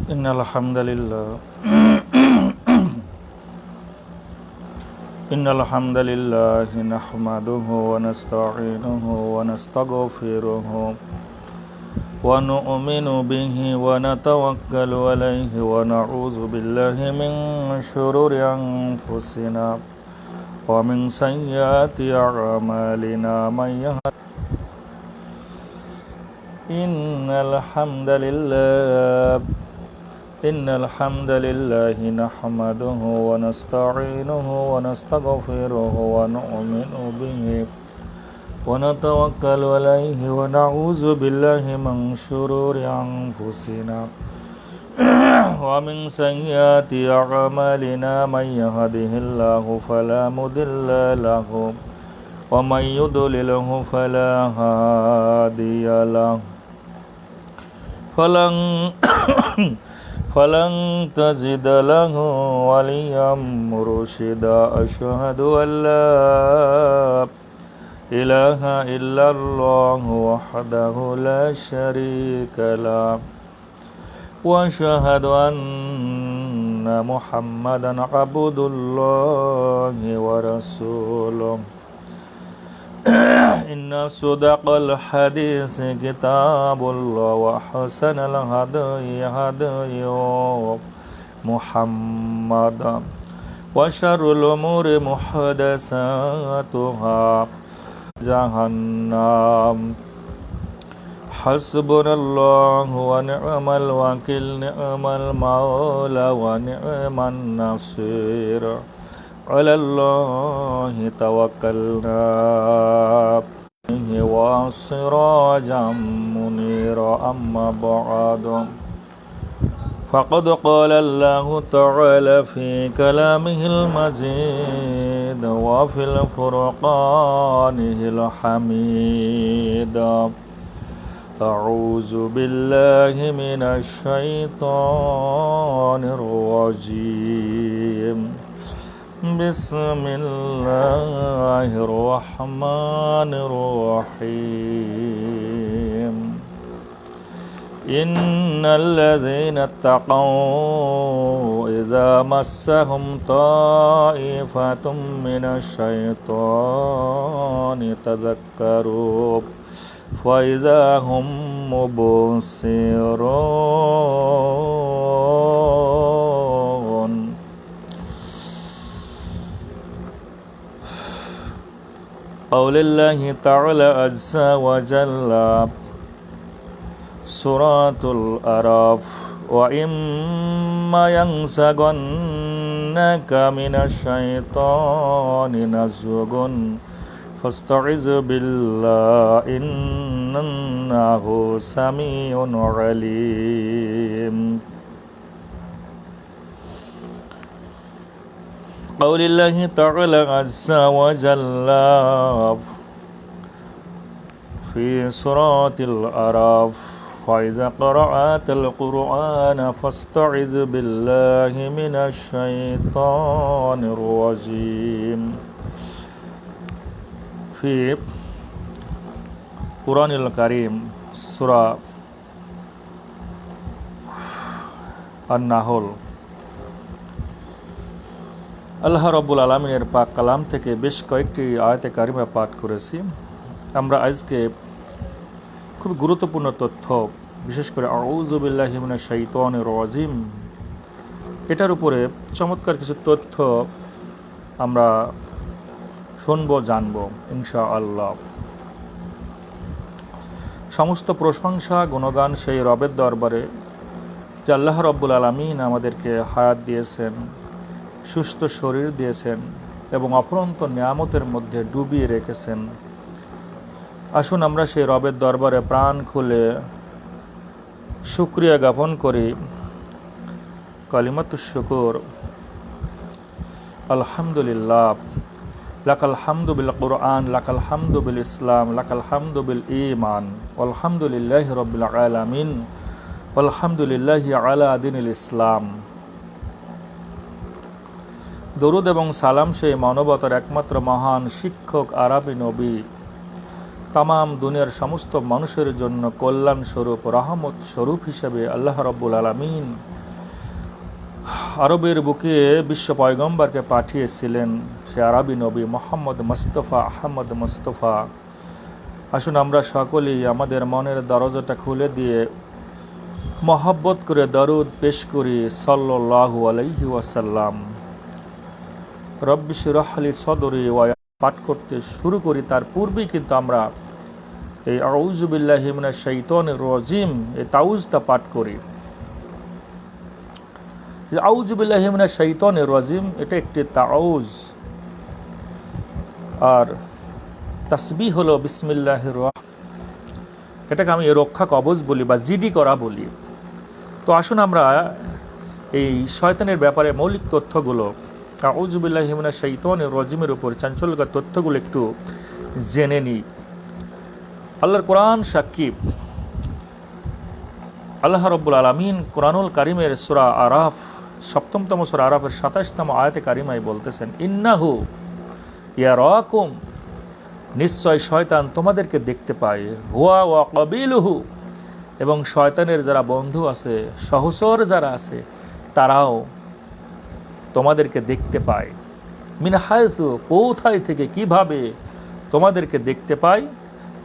إن الحمد لله إن الحمد لله نحمده ونستعينه ونستغفره ونؤمن به ونتوكل عليه ونعوذ بالله من شرور أنفسنا ومن سيئات أعمالنا من يهد إن الحمد لله نحمده ونستعينه ونستغفره ونؤمن به ونتوكل عليه ونعوذ بالله من شرور أنفسنا ومن سيئات أعمالنا من يهده الله فلا مضل له ومن يضلله فلا هادي له فلن تجد له وليا مرشدا أشهد أن لا إله إلا الله وحده لا شريك له وأشهد أن محمدا عبد الله ورسوله إن صدق الحديث كتاب الله وأحسن الهدي هدي محمد وشر الأمور محدثاتها جهنم حسبنا الله ونعم الوكيل نعم المولى ونعم النصير على الله توكلنا وسراجا منيرا أما بعد فقد قال الله تعالى في كلامه المجيد وفي الفرقانه الحميد أعوذ بالله من الشيطان الرجيم بسم الله الرحمن الرحيم إن الذين اتقوا إذا مسهم طائفة من الشيطان تذكروا فإذا هم مبصرون قول الله تعالى عز وجل سورة الأعراف وإما ينزغنك من الشيطان نزغ فاستعذ بالله إنه سميع عليم قول الله تعالى عز وجل في سورة الأعراف فإذا قرأت القرآن فاستعذ بالله من الشيطان الرجيم في قرآن الكريم سورة النحل আল্লাহ রাব্বুল আলামিনের পাক কালাম থেকে বেশ কয়েকটি আয়াতে কারিমা পাঠ করেছি। আমরা আজকে খুব গুরুত্বপূর্ণ তথ্য, বিশেষ করে আউযু বিল্লাহি মিনাশ শাইতানির রাজিম, এটার উপরে চমৎকার কিছু তথ্য আমরা শুনবো, জানবো ইনশাআল্লাহ। সমস্ত প্রশংসা গুণগান সেই রবের দরবারে যে আল্লাহ রাব্বুল আলামিন আমাদেরকে হায়াত দিয়েছেন, সুস্থ শরীর দিয়েছেন এবং অফুরন্ত নিয়ামতের মধ্যে ডুবিয়ে রেখেছেন। আসুন আমরা সেই রবের দরবারে প্রাণ খুলে শুকরিয়া জ্ঞাপন করি। কালিমাতুশ শুকর, আলহামদুলিল্লাহ, লাকাল হামদু বিল কুরআন, লাকাল হামদু বিল ইসলাম, লাকাল হামদু বিল ঈমান, আলহামদুলিল্লাহি রাব্বিল আলামিন, আলহামদুলিল্লাহি আলা দীনিল ইসলাম। দরুদ এবং সালাম সেই মানবতার একমাত্র মহান শিক্ষক আরবি নবী তামাম দুনিয়ার সমস্ত মানুষের জন্য কল্যাণ স্বরূপ, রহমত স্বরূপ হিসেবে আল্লাহ রব্বুল আলামিন আরবের বুকে বিশ্ব পয়গম্বরকে পাঠিয়েছিলেন, সে আরবি নবী মোহাম্মদ মুস্তাফা আহমদ মুস্তাফা। আসুন আমরা সকলেই আমাদের মনের দরজাটা খুলে দিয়ে মহব্বত করে দরুদ পেশ করি সাল্লাল্লাহু আলাইহি ওয়াসাল্লাম। রব্বি শরহ লি সদরি ওয়া পাঠ করতে শুরু করি তার পূর্বেই কিন্তু আমরা এই আউযু বিল্লাহি মিনাশ শাইতানির রাজিম এই তাউজটা পাঠ করি। আউযু বিল্লাহি মিনাশ শাইতানির রাজিম এটা একটি তাউজ, আর তাসবিহ হলো বিসমিল্লাহির রহমানির রহিম। এটাকে আমি রক্ষা কবচ বলি বা জিডি করা বলি। তো আসুন আমরা এই শয়তানের ব্যাপারে মৌলিক তথ্যগুলো, আউযু বিল্লাহি মিনাশ শাইতানির রাজিমের উপর চাঞ্চল্যকর তথ্যগুলো একটু জেনে নিই। আল্লাহর কোরআন সাক্ষী, আল্লাহ রব্বুল আলামিন কোরআনুল কারিমের সূরা আরাফ ৭ম সূরা আরাফের ২৭তম আয়াতে কারিমায় বলতেছেন, ইন্নাহু ইয়ারাকুম, নিশ্চয় শয়তান তোমাদেরকে দেখতে পায়, হুয়া ওয়া কাবিলুহু, এবং শয়তানের যারা বন্ধু আছে, সহচর যারা আছে, তারাও তোমাদেরকে দেখতে পায়। মিন হায়সু, কোথায় থেকে, কিভাবে তোমাদেরকে দেখতে পায়,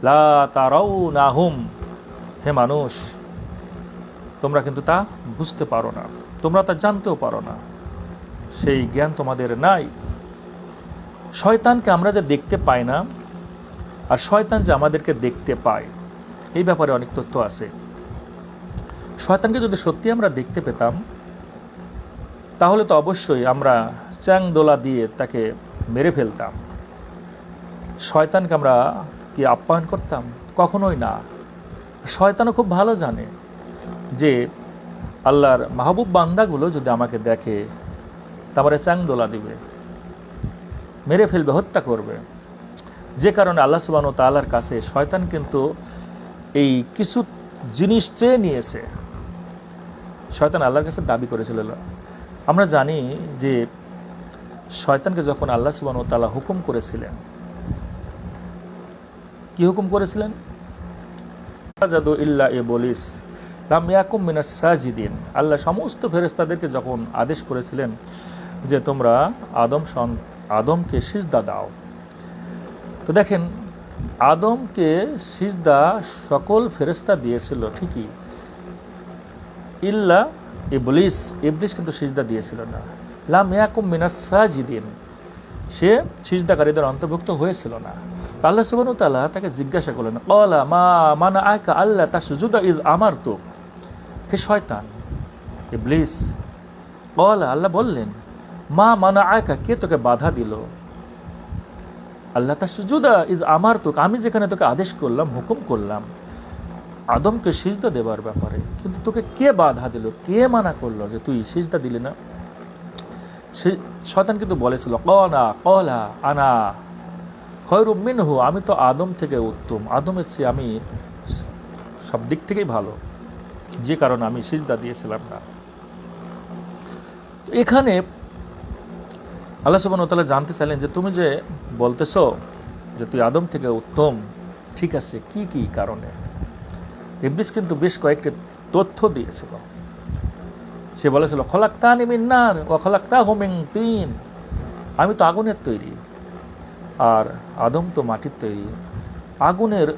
লা তারাউনাহুম, হে মানুষ তোমরা কিন্তু তা বুঝতে পারো না, তোমরা তা জানতেও পারো না, সেই জ্ঞান তোমাদের নাই। শয়তানকে আমরা যে দেখতে পাই না, আর শয়তান যে আমাদেরকে দেখতে পায়, এই ব্যাপারে অনেক তথ্য আছে। শয়তানকে যদি সত্যি আমরা দেখতে পেতাম, তাহলে তো অবশ্যই আমরা চ্যাংদোলা দিয়ে তাকে মেরে ফেলতাম। শয়তানকে আমরা কি আপ্যায়ন করতাম? কখনোই না। শয়তানও খুব ভালো জানে যে আল্লাহর মাহবুব বান্দাগুলো যদি আমাকে দেখে, তারপরে চ্যাংদোলা দিবে, মেরে ফেলবে, হত্যা করবে। যে কারণে আল্লাহ সুবহানাহু ওয়া তাআলার কাছে শয়তান কিন্তু এই কিছু জিনিস চেয়ে নিয়েছে। শয়তান আল্লাহর কাছে দাবি করেছিল। আমরা জানি যে শয়তানকে যখন আল্লাহ সুবহানাহু ওয়া তাআলা হুকুম করেছিলেন, কি হুকুম করেছিলেন? সাজাদু ইল্লা ইবলিস লাম ইয়াকুম মিনাস সাজিদিন। আল্লাহ সমস্ত ফেরেশতাদেরকে যখন আদেশ করেছিলেন যে তোমরা আদমকে সিজদা দাও, তো দেখেন আদমকে সিজদা সকল ফেরেশতা দিয়েছিল ঠিকই, ইল্লা ইবলিস, ইবলিস কিন্তু সিজদা দিয়েছিল না। লাম ইয়াকুম মিনাস সাজিদিন, সে সিজদাকারীদের অন্তর্ভুক্ত হয়েছিল না। আল্লাহ সুবহানাহু ওয়া তাআলা তাকে জিজ্ঞাসা করলেন, ক্বালা মা মানাআকা আল্লা তাসজুদা ইয আমারতুক, হে শয়তান, ইবলিস, ক্বালা, আল্লাহ বললেন, মা মানাআকা, কে তোকে বাধা দিল, আল্লাহ তাসজুদা ইয আমারতুক, আমি যেখানে তোকে আদেশ করলাম, হুকুম করলাম আদমকে সিজদা দেবার ব্যাপারে, কিন্তু তোকে কে বাধা দিল, কে মানা করলো যে তুই সিজদা দিলি না? সে শয়তান কিন্তু বলেছিল, ক্বালা আনা খয়রুম মিনহু, আমি তো আদম থেকে উত্তম, আদমের চেয়ে আমি সব দিক থেকেই ভালো, যে কারণে আমি সিজদা দিয়েছিলাম না। এখানে আল্লাহ সুবহানাহু ওয়া তাআলা জানতে চাইলেন যে তুমি যে বলতেছো যে তুই আদম থেকে উত্তম, ঠিক আছে, কি কি কারণে? ইবলিস কিন্তু বেশ কয়েকটি তথ্য দিয়েছিল। সে বলেছিল, খলাকতানি মিন নার ওয়া খলাকতাহু মিন তিন, আমি তো আগুনের তৈরি আর আদম তো মাটির তৈরি। আগুনের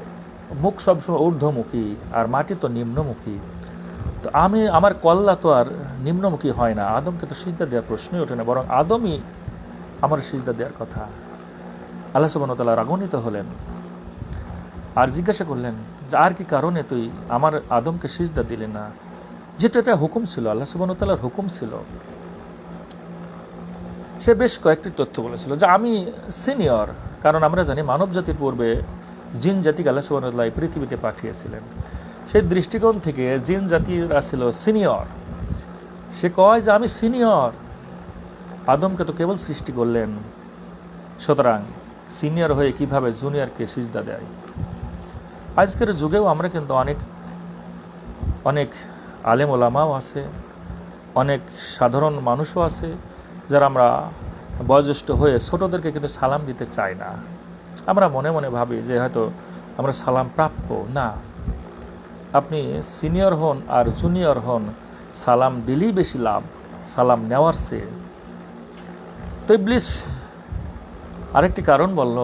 মুখ সবসময় ঊর্ধ্বমুখী আর মাটি তো নিম্নমুখী, তো আমার কল্লা তো আর নিম্নমুখী হয় না। আদমকে তো সিজদা দেওয়ার প্রশ্নই ওঠে না, বরং আদমই আমার সিজদা দেওয়ার কথা। আল্লাহ সুবহানাহু ওয়া তাআলা রাগান্বিত হলেন আর জিজ্ঞাসা করলেন যে আর কি কারণে তুই আমার আদমকে সিজদা দিলি না, যেটা এটা হুকুম ছিল, আল্লাহ সুবহানাহু ওয়া তাআলার হুকুম ছিল। সে বেশ কয়েকটি তথ্য বলেছিল যে আমি সিনিয়র, কারণ আমরা জানি মানব জাতির পূর্বে জিন জাতিকে আল্লাহ সুবহানাহু ওয়া তাআলা পৃথিবীতে পাঠিয়েছিলেন। সেই দৃষ্টিকোণ থেকে জিন জাতিরা ছিল সিনিয়র। সে কয় যে আমি সিনিয়র, আদমকে তো কেবল সৃষ্টি করলেন, সুতরাং সিনিয়র হয়ে কিভাবে জুনিয়রকে সিজদা দেয়? আজকের যুগেও আমরা কিন্তু অনেক আলেম ওলামাও আছে, অনেক সাধারণ মানুষও আছে যারা আমরা বয়োজ্যেষ্ঠ হয়ে ছোটদেরকে কিন্তু সালাম দিতে চাই না। আমরা মনে মনে ভাবি যে হয়তো আমরা সালাম প্রাপ্য না। আপনি সিনিয়র হন আর জুনিয়র হন, সালাম দিলেই বেশি লাভ সালাম নেওয়ার চেয়ে। তো ইবলিস আরেকটি কারণ বলল,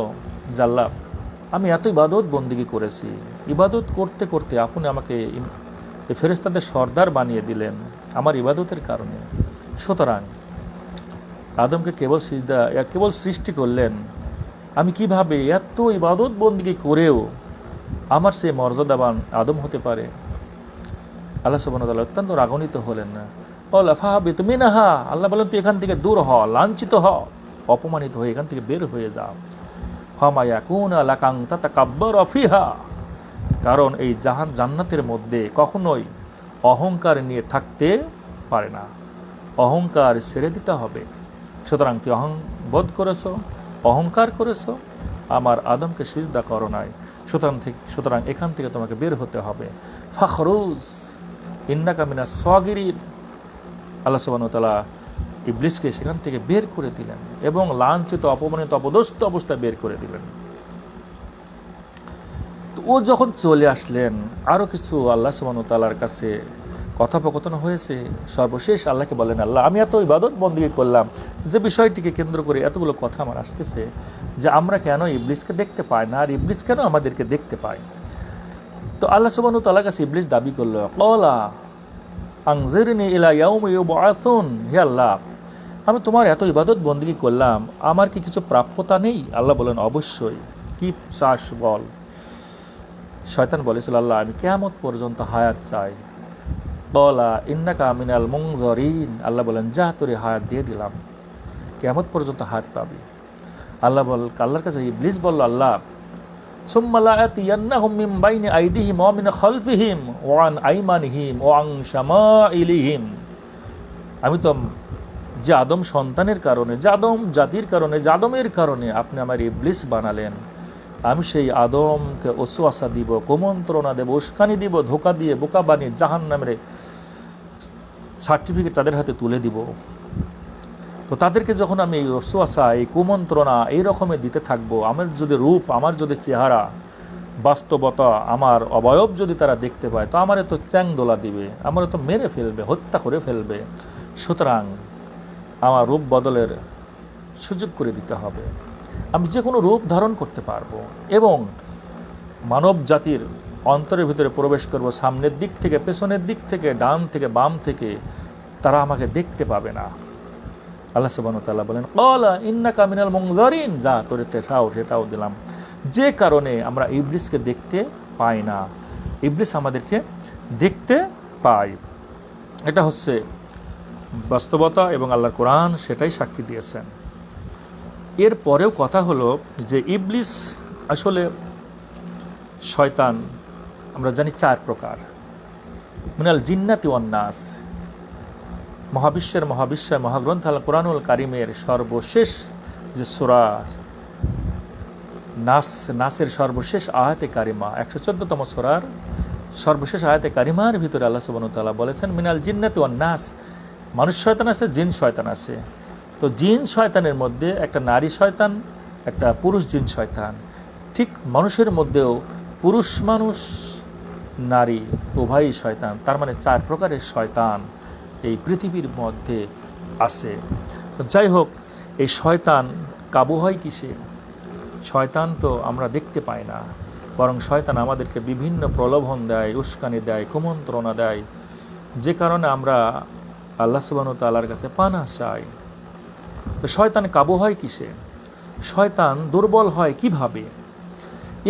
জাল্লা আমি এত ইবাদত বন্দিগি করেছি, ইবাদত করতে করতে আপনি আমাকে এই ফেরেশতাদের সর্দার বানিয়ে দিলেন আমার ইবাদতের কারণে। সুতরাং আদমকে কেবল সৃষ্টি করলেন, আমি কিভাবে এত ইবাদত বন্দিগি করেও আমার সে মর্যাদাবান আদম হতে পারে? আল্লাহ সুবহানাহু ওয়া তাআলা অত্যন্ত রাগান্বিত হলেন না। ফাহাবিত মিনহা, আল্লাহ বলেন তুই এখান থেকে দূর হ, লাঞ্ছিত হ, অপমানিত হয়ে এখান থেকে বের হয়ে যা। ফামা ইয়াকুনা লাকান তাতাকাব্বারা ফিহা, কারণ এই জান্নাতের মধ্যে কখনোই অহংকার নিয়ে থাকতে পারে না, অহংকার ছেড়ে দিতে হবে। সুতরাং তুই বোধ করেছ, অহংকার করেছ, আমার আদমকে সিজদা করো নাই, সুতরাং এখান থেকে তোমাকে বের হতে হবে। ফাখরুজ ইন্নাকা মিনাস সাগিরিন, আল্লাহ সুবহানাহু ওয়া তাআলা ইবলিসকে সেখান থেকে বের করে দিলেন এবং লাঞ্ছিত, অপমানিত, অপদস্থ অবস্থায় বের করে দিলেন। তো ও যখন চলে আসলেন, আরও কিছু আল্লাহ সুবহানাহু ওয়া তাআলার কাছে কথোপকথন হয়েছে। সর্বশেষ আল্লাহকে বলেন, আল্লাহ আমি এত ইবাদত বন্দেগী করলাম, যে বিষয়টিকে কেন্দ্র করে এতগুলো কথা আমার আসতেছে যে আমরা কেন ইবলিসকে দেখতে পাই না, আর ইবলিস কেন আমাদেরকে দেখতে পাই। তো আল্লাহ সুবহানাহু ওয়া তাআলার কাছে ইবলিস দাবি করল, ক্বালা আনজিরনি ইলা ইয়াউমি ইউবআসুন, হে আল্লাহ আমি তোমার এত ইবাদত বন্দেগী করলাম, আমার কি কিছু প্রাপ্যতা নেই? আল্লাহ বলেন, অবশ্যই, কি চাস বল। শয়তান বলেছিল, আল্লাহ আমি কিয়ামত পর্যন্ত হায়াত চাই। ক্বালা ইন্নাকা মিনাল মুনজারিন, আল্লাহ বলেন যা তোরে হায়াত দিয়ে দিলাম, কিয়ামত পর্যন্ত হায়াত পাবি। আল্লাহর কাছে ইবলিস বলল, আল্লাহ সুম্মা লাআতিয়ান্নাহুম মিন বাইনি আইদিহিম ওয়া মিন খালফিহিম ওয়া আন আইমানিহিম ওয়া আন শামাইলিহিম, আমি তো যে আদম সন্তানের কারণে, যে আদম জাতির কারণে, যে আদমের কারণে আপনি আমার ইবলিস বানালেন, আমি সেই আদমকে ওসওয়াসা দিব, কুমন্ত্রণা দেব, উস্কানি দিব, ধোকা দিয়ে বোকা বানিয়ে জাহান্নামের সার্টিফিকেট তাদের হাতে তুলে দিব। তো তাদেরকে যখন আমি এই ওসওয়াসা, এই কুমন্ত্রণা এই রকমের দিতে থাকবো, আমার যদি রূপ, আমার যদি চেহারা, বাস্তবতা, আমার অবয়ব যদি তারা দেখতে পায়, তো আমারে তো চ্যাং দোলা দিবে, আমারে তো মেরে ফেলবে, হত্যা করে ফেলবে। সুতরাং আমার রূপ বদলের সুযোগ করে দিতে হবে, আমি যে কোনো রূপ ধারণ করতে পারবো এবং মানব জাতির অন্তরের ভিতরে প্রবেশ করব, সামনের দিক থেকে, পেছনের দিক থেকে, ডান থেকে, বাম থেকে, তারা আমাকে দেখতে পাবে না। আল্লাহ সুবহানাহু ওয়া তাআলা বলেন, ক্বালা ইন্নাকা মিনাল মুনজারিন, যা তোরে সেটাও দিলাম। যে কারণে আমরা ইবলিসকে দেখতে পাই না, ইবলিস আমাদেরকে দেখতে পায়। এটা হচ্ছে বাস্তবতা এবং আল্লাহর কোরআন সেটাই সাক্ষী দিয়েছেন। এর পরেও কথা হলো যে ইবলিস আসলে শয়তান আমরা জানি চার প্রকার। মিনাল জিন্নাতি ওয়ান নাস, মহাবিশ্বের মহাগ্রন্থ আল কোরআনুল কারিমের সর্বশেষ যে সূরা নাসের সর্বশেষ আয়াতে কারিমা, 114তম সূরার সর্বশেষ আয়াতে কারিমার ভিতরে আল্লাহ সুবহানাহু ওয়া তাআলা বলেছেন, মিনাল জিন্নাতি ওয়ান নাস, মানুষ শয়তান আছে, জিন শয়তান আছে। তো জিন শয়তানের মধ্যে একটা নারী শয়তান, একটা পুরুষ জিন শয়তান। ঠিক মানুষের মধ্যেও পুরুষ মানুষ, নারী উভয়ই শয়তান। তার মানে চার প্রকারের শয়তান এই পৃথিবীর মধ্যে আছে। যাই হোক, এই শয়তান কাবু হয় কিসে? শয়তান তো আমরা দেখতে পাই না, বরং শয়তান আমাদেরকে বিভিন্ন প্রলোভন দেয়, উস্কানি দেয়, কুমন্ত্রণা দেয়, যে কারণে আমরা আল্লাহ সুবহানাহু ওয়া তাআলার কাছে পানাহ চাই। তো শয়তান কাবু হয় কিসে? শয়তান দুর্বল হয় কিভাবে?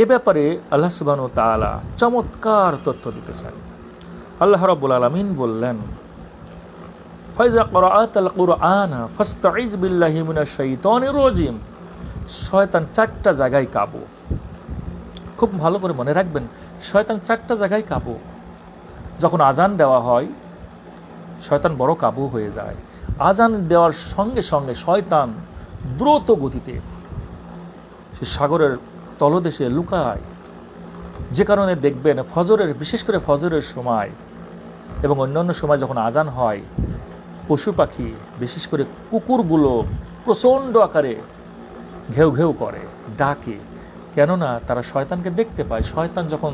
এ ব্যাপারে আল্লাহ সুবহানাহু ওয়া তাআলা চমৎকার তথ্য দিতেছেন। আল্লাহ রাব্বুল আলামিন বললেন, ফাইজা ক্রাআতাল কুরআনা ফাস্তাইজ বিল্লাহি মিনাশ শাইতানির রাজিম। শয়তান চারটা জায়গায় কাবু। খুব ভালো করে মনে রাখবেন, শয়তান চারটা জায়গায় কাবু। যখন আজান দেওয়া হয়, শয়তান বড় কাবু হয়ে যায়। আজান দেওয়ার সঙ্গে সঙ্গে শয়তান দ্রুত গতিতে সে সাগরের তলদেশে লুকায়, যে কারণে দেখবেন বিশেষ করে ফজরের সময় এবং অন্যান্য সময় যখন আজান হয়, পশু পাখি বিশেষ করে কুকুরগুলো প্রচণ্ড আকারে ঘেউ ঘেউ করে, ডাকে। কেননা তারা শয়তানকে দেখতে পায়। শয়তান যখন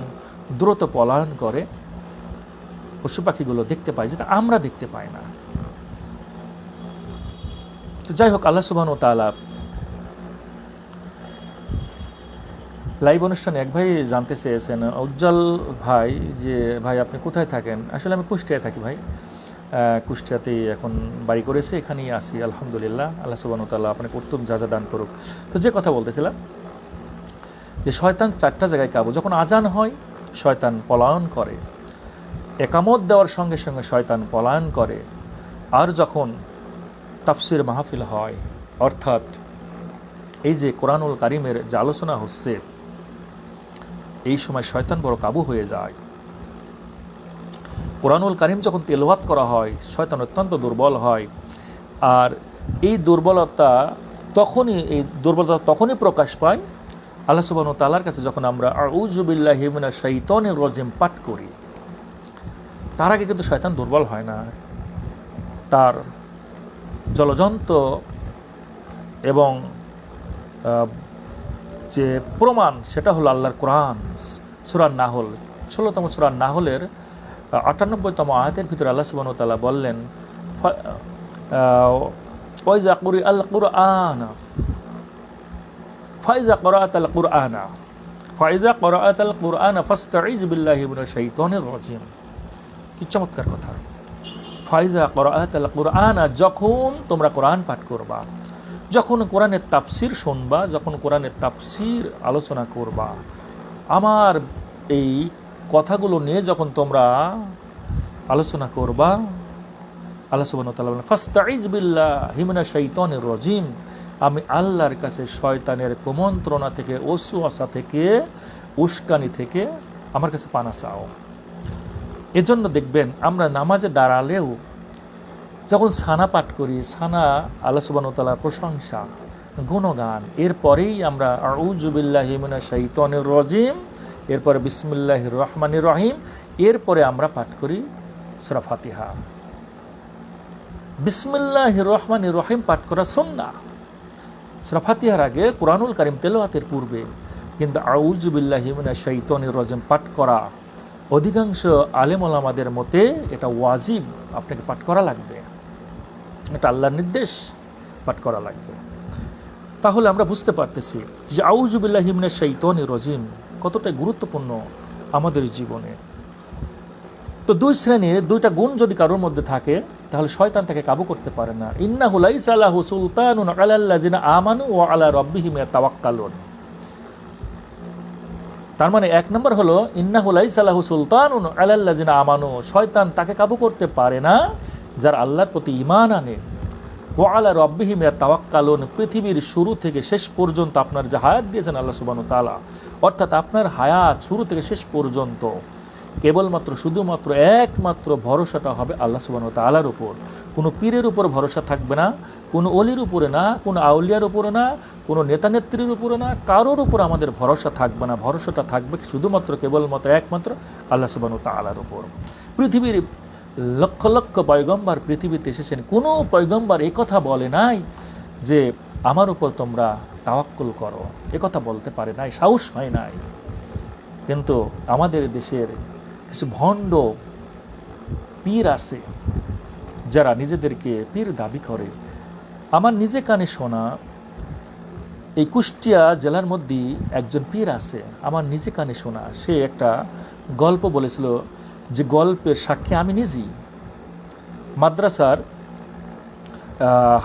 দ্রুত পলায়ন করে, পশু পাখিগুলো দেখতে পায়, যেটা আমরা দেখতে পাই না। তো যাই হোক, আল্লাহ সুবহানাহু ওয়া তাআলা লাইভ অনুষ্ঠানে এক ভাই জানতে চেয়েছেন, উজ্জ্বল ভাই, যে ভাই আপনি কোথায় থাকেন? আসলে আমি কুষ্টিয়ায় থাকি ভাই, কুষ্টিয়াতেই এখন বাড়ি করেছে, এখানেই আসি আলহামদুলিল্লাহ। আল্লাহ সুবহানাহু ওয়া তাআলা আপনাকে উত্তম যা দান করুক। তো যে কথা বলতেছিলাম, যে শয়তান 4টা জায়গায় কাবু। যখন আজান হয় শয়তান পলায়ন করে, একামত দেওয়ার সঙ্গে সঙ্গে শয়তান পলায়ন করে, আর যখন তাফসির মাহফিল হয়, অর্থাৎ এই যে কোরআনুল কারিমের যে আলোচনা হচ্ছে, এই সময় শয়তান বড় কাবু হয়ে যায়। কোরআনুল কারিম যখন তেলাওয়াত করা হয়, শয়তান অত্যন্ত দুর্বল হয়। আর এই দুর্বলতা তখনই প্রকাশ পায় আল্লাহ সুবহানাহু ওয়া তাআলার কাছে, যখন আমরা আউযু বিল্লাহি মিনাশ শাইতানির রাজিম পাঠ করি। তার আগে কিন্তু শয়তান দুর্বল হয় না। তার জলজন্ত এবং যে প্রমাণ, সেটা হলো আল্লাহর কোরআন। সূরা নাহল, 16তম সূরা নাহলের 98তম আয়াতের ভিতরে আল্লাহ সুবহানাহু ওয়া তাআলা বললেন, ওয়াইজা কুরিআল কুরআনা ফাইজা ক্বরাআতাল কুরআনা ফাস্তাঈজ বিল্লাহি মিনাশ শাইতানির রাজিম। কি চমৎকার কথা! ফাইজা ক্বরাআতাল কুরআনা, যখন তোমরা কোরআন পাঠ করবা, যখন কোরআনের তাফসির শুনবা, যখন কোরআনের তাফসির আলোচনা করবা, আমার এই কথাগুলো নিয়ে যখন তোমরা আলোচনা করবা, আল্লাহ সুবহানাহু ওয়া তাআলা বলেন ফাস্তাঈজ বিল্লাহি মিনাশ শাইতানির রাজিম, আমি আল্লাহর কাছে শয়তানের কুমন্ত্রণা থেকে, ওয়াসওয়াসা থেকে, উস্কানি থেকে আমার কাছে পানা চাও। এজন্য দেখবেন আমরা নামাজে দাঁড়ালেও যখন সানা পাঠ করি, সানা আল্লাহ সুবহানাহু ওয়া তাআলার প্রশংসা, গুণগান, এরপরেই আমরা আউযু বিল্লাহি মিনাশ শাইতানির রাজিম, এরপরে বিসমিল্লাহির রহমানির রহিম, এরপরে আমরা পাঠ করি সূরা ফাতিহা। বিসমিল্লাহির রহমানির রহিম পাঠ করা সুন্নাহ। সূরা ফাতিহার আগে কোরআনুল কারীম তেলাওয়াতের পূর্বে কিন্তু আউযু বিল্লাহি মিনাশ শাইতানির রাজিম পাঠ করা অধিকাংশ আলেম ওলামাদের মতে এটা ওয়াজিব, আপনাকে পাঠ করা লাগবে, এটা আল্লাহর নির্দেশ, পাঠ করা লাগবে। তাহলে আমরা বুঝতে পারতেছি যে আউযু বিল্লাহি মিনাশ শাইতানির রাজিম কতটা গুরুত্বপূর্ণ আমাদের জীবনে। তো দুই শ্রেণীর দুইটা গুণ যদি কারোর মধ্যে থাকে, তাহলে শয়তান তাকে কাবু করতে পারে না। ইন্নাহু লাইসা লাহু সুলতানুন আলাল্লাযিনা আমানু ওয়া আলা রাব্বিহিম ইয়াতাওয়াক্কালুন। তার মানে 1 নম্বর হলো ইন্নাহু লাইসা লাহু সুলতানুন আলাল্লাযিনা আমানু, শয়তান তাকে কাবু করতে পারে না যার আল্লাহর প্রতি ঈমান আনে। ওয়া আলা রাব্বিহিম ইয়াতাওয়াক্কালুন, পৃথিবীর শুরু থেকে শেষ পর্যন্ত আপনার যে হায়াত দিয়েছেন আল্লাহ সুবহানাহু ওয়া তাআলা, অর্থাৎ আপনার হায়াত শুরু থেকে শেষ পর্যন্ত কেবলমাত্র শুধুমাত্র একমাত্র ভরসাটা হবে আল্লাহ সুবহানাহু ওয়া তাআলার উপর। কোনো পীরের উপর ভরসা থাকবে না, কোনো অলির উপরে না, কোনো আউলিয়ার উপরে না, কোনো নেতা নেত্রীর উপরে না, কারোর উপর আমাদের ভরসা থাকবে না। ভরসাটা থাকবে শুধুমাত্র কেবলমাত্র একমাত্র আল্লাহ সুবহানাহু ওয়া তাআলার উপর। পৃথিবীর লক্ষ লক্ষ পয়গম্বর পৃথিবীতে এসেছেন, কোনো পয়গম্বর এই কথা বলে নাই যে আমার উপর তোমরা তাওয়াক্কুল করো, এ কথা বলতে পারে নাই, সাহস হয় নাই। কিন্তু আমাদের দেশের কিছু ভণ্ড পীর আছে যারা নিজেদেরকে পীর দাবি করে। আমার নিজে কানে শোনা, এই কুষ্টিয়া জেলার মধ্যে একজন পীর আছে, আমার নিজে কানে শোনা। সে একটা গল্প বলেছিল, যে গল্পের সাক্ষী আমি নিজেই। মাদ্রাসার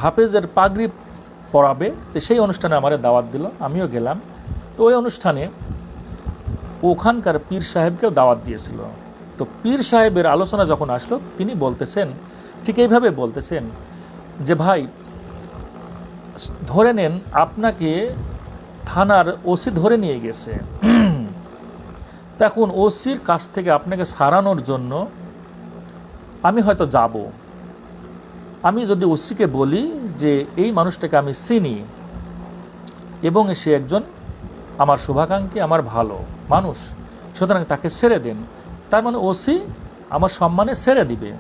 হাফেজের পাগড়ি পড়াবে, তো সেই অনুষ্ঠানে আমার দাওয়াত দিল, আমিও গেলাম। তো ওই অনুষ্ঠানে ওখানকার পীর সাহেবকেও দাওয়াত দিয়েছিল। তো পীর সাহেবের আলোচনা যখন আসলো, তিনি বলতেছেন, ঠিক এইভাবে বলতেছেন যে ভাই ধরে নেন আপনাকে থানার ওসি ধরে নিয়ে গেছে, তখন ওসির কাছ থেকে আপনাকে সারানোর জন্য আমি হয়তো যাব। আমি যদি ওসিকে বলি যে এই মানুষটাকে আমি চিনি এবং সে একজন আমার শুভাকাঙ্ক্ষী, আমার ভালো মানুষ, সুতরাং তাকে ছেড়ে দেন, তার মানে ওসি আমার সম্মানে ছেড়ে দিবে।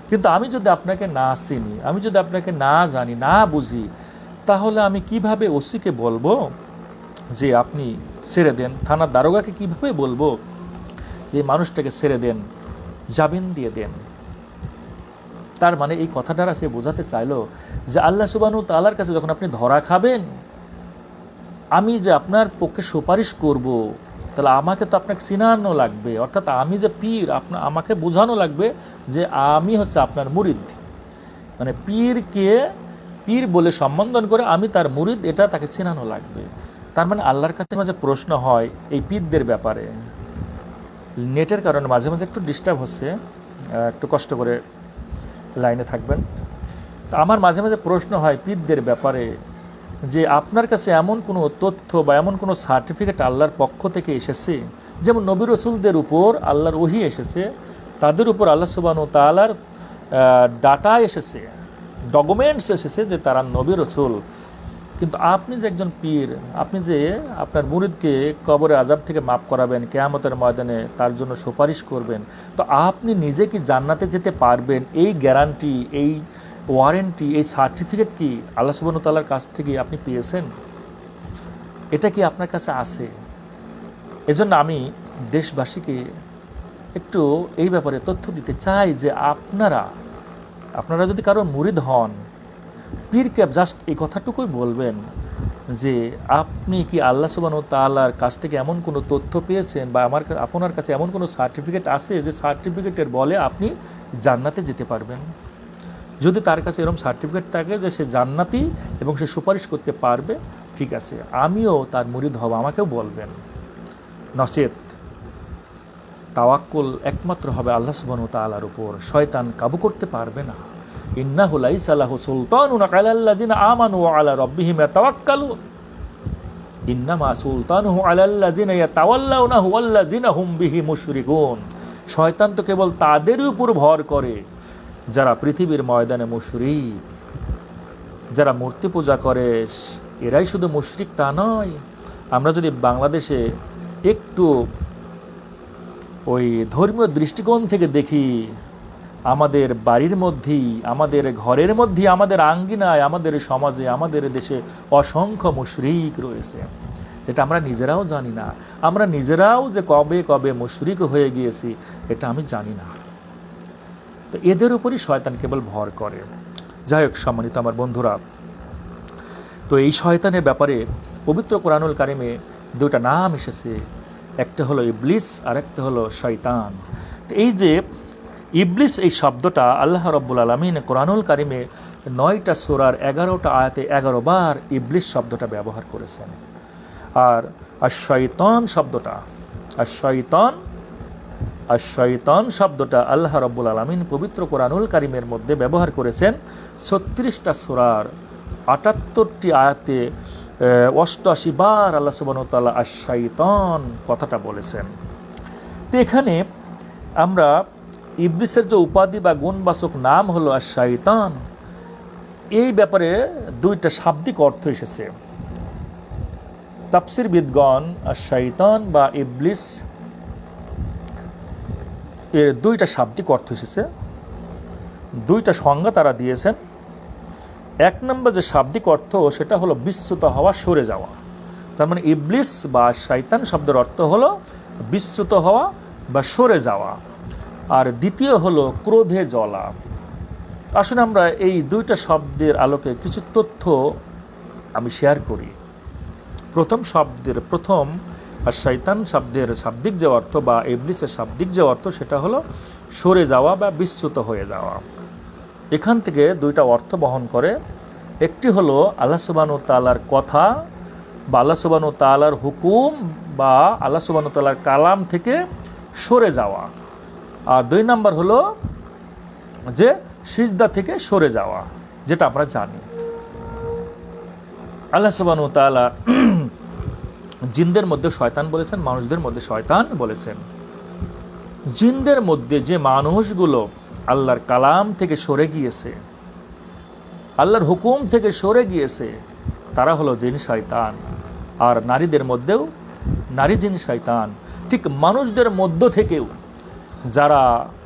কিন্তু আমি যদি আপনাকে না চিনি, আমি যদি আপনাকে না জানি, না বুঝি, তাহলে আমি কিভাবে ওসিকে বলবো যে আপনি ছেড়ে দেন। থানার দারোগাকে কীভাবে বলবো যে মানুষটাকে ছেড়ে দেন, জামিন দিয়ে দেন? তার মানে এই কথাটা সে বোঝাতে চাইলো যে আল্লাহ সুবহানাহু ওয়া তাআলার কাছে যখন আপনি ধরা খাবেন, আমি যে আপনার পক্ষে সুপারিশ করব, তাহলে আমাকে তো আপনাকে চিনানো লাগবে, অর্থাৎ আমি যে পীর, আমাকে বোঝানো লাগবে যে আমি হচ্ছে আপনার মুরিদ। মানে পীরকে পীর বলে সম্বোধন করে আমি তার মুরিদ, এটা তাকে চিনানো লাগবে। তার মানে আল্লাহর কাছে মাঝে প্রশ্ন হয় এই পীরদের ব্যাপারে। নেটের কারণে মাঝে মাঝে একটু ডিস্টার্ব হচ্ছে, একটু কষ্ট করে লাইনে থাকবেন। তো আমার মাঝে মাঝে প্রশ্ন হয় পীরদের ব্যাপারে যে আপনার কাছে এমন কোনো তথ্য বা এমন কোনো সার্টিফিকেট আল্লাহর পক্ষ থেকে এসেছে, যেমন নবী রসুলদের উপর আল্লাহর ওহী এসেছে, তাদের উপর আল্লাহ সুবহানাহু ওয়া তাআলার ডাটা এসেছে, ডকুমেন্টস এসেছে যে তারা নবী রসুল, কিন্তু আপনি যে একজন পীর, আপনি যে আপনার মুরিদকে কবরে আযাব থেকে মাফ করাবেন, কিয়ামতের ময়দানে তার জন্য সুপারিশ করবেন, তো আপনি নিজে কি জান্নাতে যেতে পারবেন? এই গ্যারান্টি, এই ওয়ারেন্টি, এই সার্টিফিকেট কি আল্লাহ সুবহানাহু ওয়া তাআলার কাছ থেকে আপনি পেয়েছেন? এটা কি আপনার কাছে আছে? এজন্য আমি দেশবাসীকে একটু এই ব্যাপারে তথ্য দিতে চাই যে আপনারা যদি কারো মুরিদ হন, পীরকে জাস্ট এই কথাটুকুই বলবেন যে আপনি কি আল্লাহ সুবহানাহু ওয়া তাআলার কাছ থেকে এমন কোনো তথ্য পেয়েছেন বা আপনার কাছে এমন কোনো সার্টিফিকেট আছে যে সার্টিফিকেটের বলে আপনি জান্নাতে যেতে পারবেন। যদি তার কাছে এরকম সার্টিফিকেট থাকে যে সে জান্নাতি এবং সে সুপারিশ করতে পারবে, ঠিক আছে, আমিও তার মুরিদ হব, আমাকেও বলবেন। নচেত তাওয়াক্কুল একমাত্র হবে আল্লাহ সুবহানাহু ওয়া তাআলার উপর, শয়তান কাবু করতে পারবে না। ইন্নাহু লাইসা লাহু সুলতানুন আলাল্লাযিনা আমানু ওয়া আলা রাব্বিহিম ইয়াতাওয়াক্কালুন, ইন্নামা সুলতানুহু আলাল্লাযিনা ইয়াতাওয়াল্লাউনাহু ওয়াল্লাযিনা হুম বিহি মুশরিকুন। শয়তান তো কেবল তাদেরই উপর ভর করে যারা পৃথিবীর ময়দানে মুশরিক, যারা মূর্তি পূজা করে, এরাই শুধু মুশরিক তা নয়। আমরা যদি বাংলাদেশে একটু ওই ধর্মীয় দৃষ্টিকোণ থেকে দেখি, আমাদের বাড়ির মধ্যেই, আমাদের ঘরের মধ্যেই, আমাদের আঙ্গিনায়, আমাদের সমাজে, আমাদের দেশে অসংখ্য মুশরিক রয়েছে। এটা আমরা নিজেরাও জানি না। আমরা নিজেরাও যে কবে কবে মুশরিক হয়ে গিয়েছি এটা আমি জানি না। তো এদের উপরই শয়তান কেবল ভর করে। যাই হোক সম্মানিত আমার বন্ধুরা, তো এই শয়তানের ব্যাপারে পবিত্র কোরআনুল কারিমে দুটো নাম এসেছে, একটা হলো ইবলিস আর একটা হলো শয়তান। তো এই যে ইবলিস, এই শব্দটা আল্লাহ রাব্বুল আলামিন কোরআনুল কারিমে 9টা সূরার 11টা আয়াতে 11 বার ইবলিস শব্দটা ব্যবহার করেছেন। আর শয়তান শব্দটা আল্লাহ রাব্বুল আলামিন পবিত্র কোরআনুল কারিমের মধ্যে ব্যবহার করেছেন 36টা সূরার 78টি আয়াতে 88 বার আল্লাহ সুবহানাহু ওয়া তাআলা আশ-শাইতান কথাটা বলেছেন। তো এখানে আমরা ইবলিসের যে উপাধি বা গুণবাচক নাম হলো আশ-শাইতান, এই ব্যাপারে দুইটা শাব্দিক অর্থ এসেছে। তাফসীরবিদগণ আশ-শাইতান বা ইবলিস এর দুইটা শাব্দিক অর্থ এসেছে, দুইটা সংজ্ঞা তারা দিয়েছেন। এক নম্বর যে শাব্দিক অর্থ সেটা হলো বিচ্যুত হওয়া, সরে যাওয়া। তার মানে ইবলিস বা শয়তান শব্দের অর্থ হলো বিচ্যুত হওয়া বা সরে যাওয়া। আর দ্বিতীয় হলো ক্রোধে জ্বলা। আসলে আমরা এই দুইটা শব্দের আলোকে কিছু তথ্য আমি শেয়ার করি। প্রথম আর শয়তান শব্দের শাব্দিক যে অর্থ বা ইবলিসের শাব্দিক যে অর্থ সেটা হলো সরে যাওয়া বা বিচ্যুত হয়ে যাওয়া। এখান থেকে দুইটা অর্থ বহন করে। একটি হলো আল্লাহ সুবহানাহু ওয়া তাআলার কথা বা আল্লাহ সুবহানাহু ওয়া তাআলার হুকুম বা আল্লাহ সুবহানাহু ওয়া তাআলার কালাম থেকে সরে যাওয়া। আর দুই নাম্বার হলো যে সিজদা থেকে সরে যাওয়া, যেটা আমরা জানি। আল্লাহ সুবহানাহু ওয়া তাআলা জিনদের মধ্যে শয়তান বলেছেন, মানুষদের মধ্যে শয়তান বলেছেন। জিনদের মধ্যে যে মানুষগুলো আল্লাহর কালাম থেকে সরে গিয়েছে, আল্লাহর হুকুম থেকে সরে গিয়েছে, তারা হলো জিন শয়তান। আর নারীদের মধ্যেও নারী জিন শয়তান। ঠিক মানুষদের মধ্য থেকেও যারা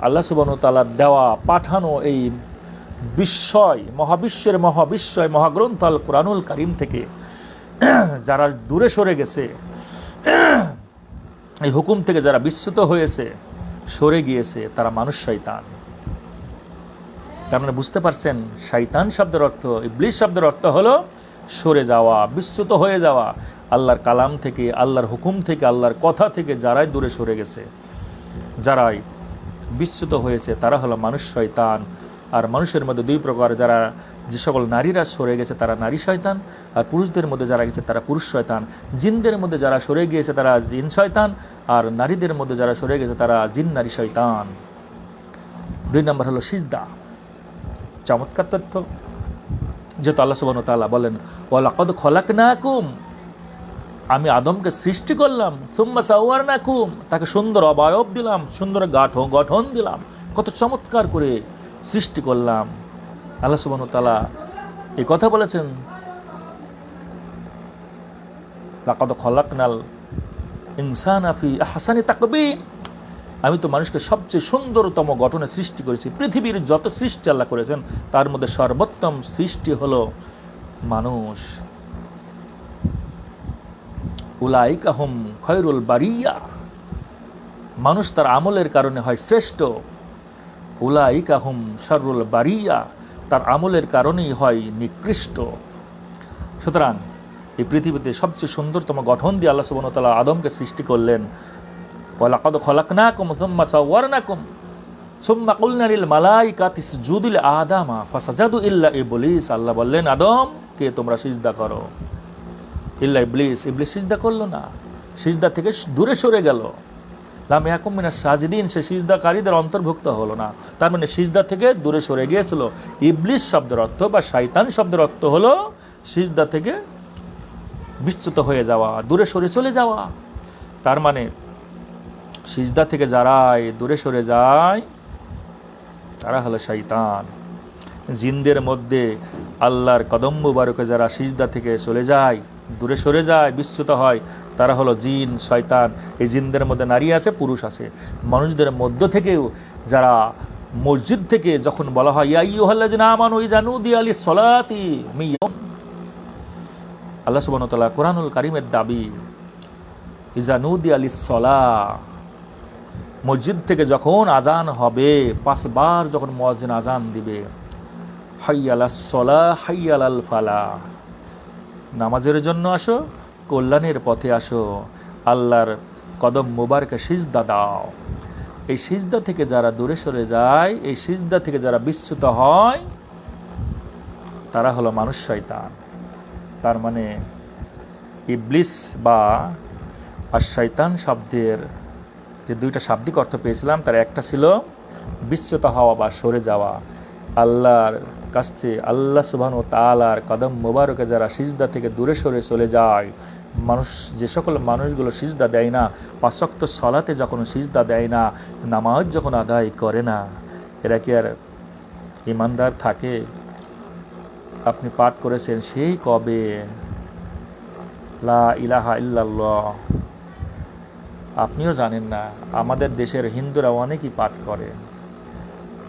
আল্লাহ সুবহানাহু ওয়া তাআলার দেওয়া পাঠানো এই মহাবিশ্বয় মহাগ্রন্থ আল কোরআনুল কারীম থেকে যারা দূরে সরে গেছে, এই হুকুম থেকে যারা বিচ্যুত হয়েছে, সরে গিয়েছে, তারা মানুষ শয়তান। তার মানে বুঝতে পারছেন, শয়তান শব্দের অর্থ, ইবলিস শব্দের অর্থ হলো সরে যাওয়া, বিচ্যুত হয়ে যাওয়া। আল্লাহর কালাম থেকে, আল্লাহর হুকুম থেকে, আল্লাহর কথা থেকে যারাই দূরে সরে গেছে, যারাই বিচ্যুত হয়েছে, তারা হলো মানুষ শয়তান। আর মানুষের মধ্যে দুই প্রকার, যারা যে সকল নারীরা সরে গেছে তারা নারী শয়তান, আর পুরুষদের মধ্যে যারা গেছে তারা পুরুষ শয়তান। জিনদের মধ্যে যারা সরে গিয়েছে তারা জিন শয়তান, আর নারীদের মধ্যে যারা সরে গেছে তারা জিন নারী শয়তান। 2 নম্বর হলো সিজদা। চমৎকার তথ্য, যেহেতু আল্লাহ সুবহানাহু ওয়া তাআলা বলেন ওয়ালাকাদ খলাকনাকুম, আমি আদমকে সৃষ্টি করলাম, সুম্মা সাওয়ারনাকুম, তাকে সুন্দর অবয়ব দিলাম, সুন্দর গঠন দিলাম, কত চমৎকার করে সৃষ্টি করলাম। আল্লাহ সুবহানাহু ওয়া তাআলা এই কথা বলেছেন, লাকাদ খলাকনাল ইনসানা ফি আহসানি তাকবীম, আমি তো মানুষকে সবচেয়ে সুন্দরতম গঠনে সৃষ্টি করেছি। পৃথিবীর যত সৃষ্টি আল্লাহ করেছেন তার মধ্যে সর্বোত্তম সৃষ্টি হলো মানুষ। উলাইকা হুম খয়রুল বারিয়া, মানুষ তার আমলের কারণে হয় শ্রেষ্ঠ। উলাইকা হুম শাররুল বারিয়া, তার আমলের কারণেই হয় নিকৃষ্ট। সুতরাং এই পৃথিবীতে সবচেয়ে সুন্দরতম গঠন দিয়ে আল্লাহ সুবহানাহু ওয়া তাআলা আদমকে সৃষ্টি করলেন। ওয়ালাকাদ খলাকনাকুম সুম্মা সাওয়ারনাকুম সুম্মা কুলনা লিল মালাইকাতি ইসজুদু লি আদামা ফাসাজাদু ইল্লা ইবলিস, আল্লাহ বললেন আদমকে তোমরা সিজদা করো, ইল্লা ইবলিস, ইবলিস সিজদা করলো না, সিজদা থেকে দূরে সরে গেল। লাম ইয়াকুম মিনাস সাজিদিন, সে সিজদাকারীদের অন্তর্ভুক্ত হলো না। তার মানে সিজদা থেকে দূরে সরে গিয়েছিল। ইবলিস শব্দের অর্থ বা শয়তান শব্দের অর্থ হলো সিজদা থেকে বিচ্যুত হয়ে যাওয়া, দূরে সরে চলে যাওয়া। তার মানে সিজদা থেকে যারাই দূরে সরে যায় তারা হলো শয়তান। জিনদের মধ্যে আল্লাহর কদম মুবারকে যারা সিজদা থেকে চলে যায়, দূরে সরে যায়, বিচ্যুত হয়, তারা হলো জিন শয়তান। এই জিনদের মধ্যে নারী আছে, পুরুষ আছে। মানুষদের মধ্য থেকেও যারা মসজিদ থেকে যখন বলা হয় ইয়া আইয়ুহাল্লাযিনা আমানু ইযা নুদিয়া লিস-সালাতি মিন ইয়াউম, আল্লাহ সুবহানাহু ওয়া তাআলা কোরআনুল কারীমের দাবি, ইযা নুদিয়া লিস-সালাহ, মসজিদ থেকে যখন আজান হবে, 5 বার যখন মুয়াজ্জিন আজান দিবে, হাইয়া আলাস সালাহ হাইয়া আলাল ফালাহ, নামাজের জন্য আসো, কল্যাণের পথে আসো, আল্লাহর কদম মুবারকে সিজদা দাও। এই সিজদা থেকে যারা দূরে সরে যায়, এই সিজদা থেকে যারা বিচ্যুত হয়, তারা হলো মানুষ শয়তান। তার মানে ইবলিস বা আর শয়তান শব্দের যে 2টা শাব্দিক অর্থ পেয়েছিলাম, তার একটা ছিল বিচ্যুত হওয়া বা সরে যাওয়া। আল্লাহর কাছে, আল্লাহ সুবহানাহু ওয়া তাআলার কদম মোবারকে যারা সিজদা থেকে দূরে সরে চলে যায়, মানুষ যে সকল মানুষগুলো সিজদা দেয় না, 5 ওয়াক্ত সালাতে যখন সিজদা দেয় না, নামাজ যখন আদায় করে না, এরা কি আর ঈমানদার থাকে? আপনি পাঠ করেছেন সেই কবে লা ইলাহা ইল্লাল্লাহ, আপনিও জানেন না। আমাদের দেশের হিন্দুরা অনেকই পাঠ করে।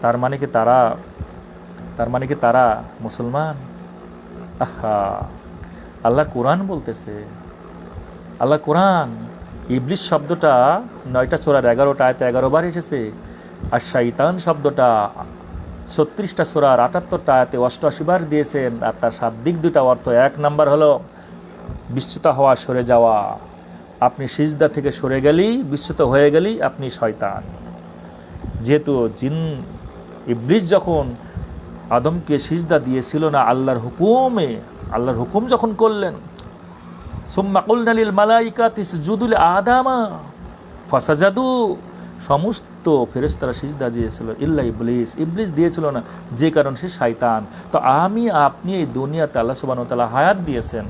তার মানে কি তারা মুসলমান? আহা, আল্লাহ কোরআন বলতেছে, আল্লাহ কোরআন, ইবলিস শব্দটা 9টা সূরার 11টা আয়াতে 11 বার এসেছে। আর শয়তান শব্দটা 36টা সূরার 78টা আয়াতে 88 বার দিয়েছেন। আর তার শাব্দিক 2টা অর্থ, 1 নাম্বার হলো বিচ্যুত হওয়া, সরে যাওয়া। আপনি সিজদা থেকে সরে গেলেই, বিচ্যুত হয়ে গেলেই আপনি শয়তান। যেহেতু জিন ইবলিস যখন আদমকে সিজদা দিয়েছিল না আল্লাহর হুকুমে, আল্লাহর হুকুম যখন করলেন, সুম্মা কুলনা লিল মালাইকাতি ইসজুদু লি আদামা ফাসাজাদু, সমস্ত ফেরেশতারা সিজদা দিয়েছিল, ইল্লা ইবলিস, ইবলিস দিয়েছিল না, যে কারণ সে শয়তান। তো আপনি এই দুনিয়াতে আল্লাহ সুবহানাহু ওয়া তাআলা হায়াত দিয়েছেন।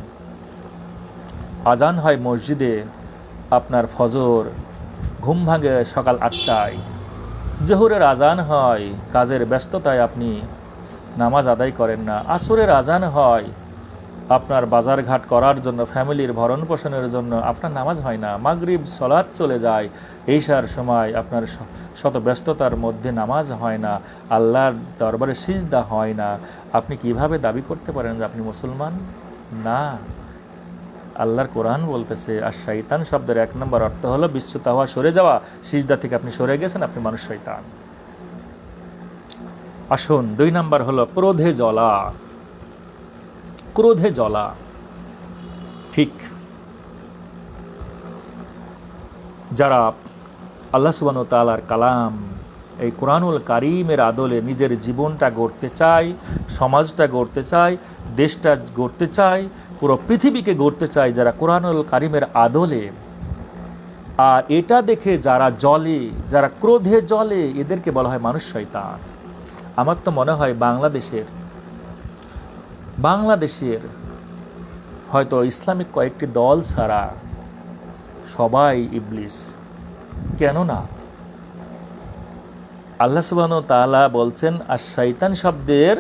আজান হয় মসজিদে আপনার ফজর, ঘুম ভাঙে সকাল 8টায়। জোহরের আজান হয়, কাজের ব্যস্ততায় আপনি নামাজ আদায় করেন না। আসরের আজান হয় আপনার বাজারঘাট করার জন্য, ফ্যামিলির ভরণ পোষণের জন্য, আপনার নামাজ হয় না। মাগরিব সালাত চলে যায়, ঈশার সময় আপনার শত ব্যস্ততার মধ্যে নামাজ হয় না, আল্লাহর দরবারে সিজদা হয় না। আপনি কিভাবে দাবি করতে পারেন যে আপনি মুসলমান? না, আল্লাহর কোরআন বলতেছে, আর শয়তান শব্দের 1 নম্বর অর্থ হলো বিচ্যুত হওয়া, সরে যাওয়া। সিজদা থেকে আপনি সরে গেছেন, আপনি মানুষ শয়তান। আসুন, 2 নম্বর হলো ক্রোধে জ্বলা। ক্রোধে জ্বলা, ঠিক যারা আল্লাহ সুবহানাহু ওয়া তাআলার কালাম, এই কোরআনুল কারীমের আদলে নিজের জীবনটা গড়তে চায়, সমাজটা গড়তে চায়, দেশটা গড়তে চায়, পুরো পৃথিবীকে গড়তে চায়, যারা কোরআনুল কারীমের আদলে, আর এটা দেখে যারা জ্বলে, যারা ক্রোধে জ্বলে, এদেরকে বলা হয় মানুষ শয়তান। আমার তো মনে হয় বাংলাদেশের হয়তো ইসলামিক কয়েকটি দল ছাড়া সবাই ইবলিস। কেননা আল্লাহ সুবহানাহু ওয়া তাআলা বলছেন, আর শয়তান শব্দের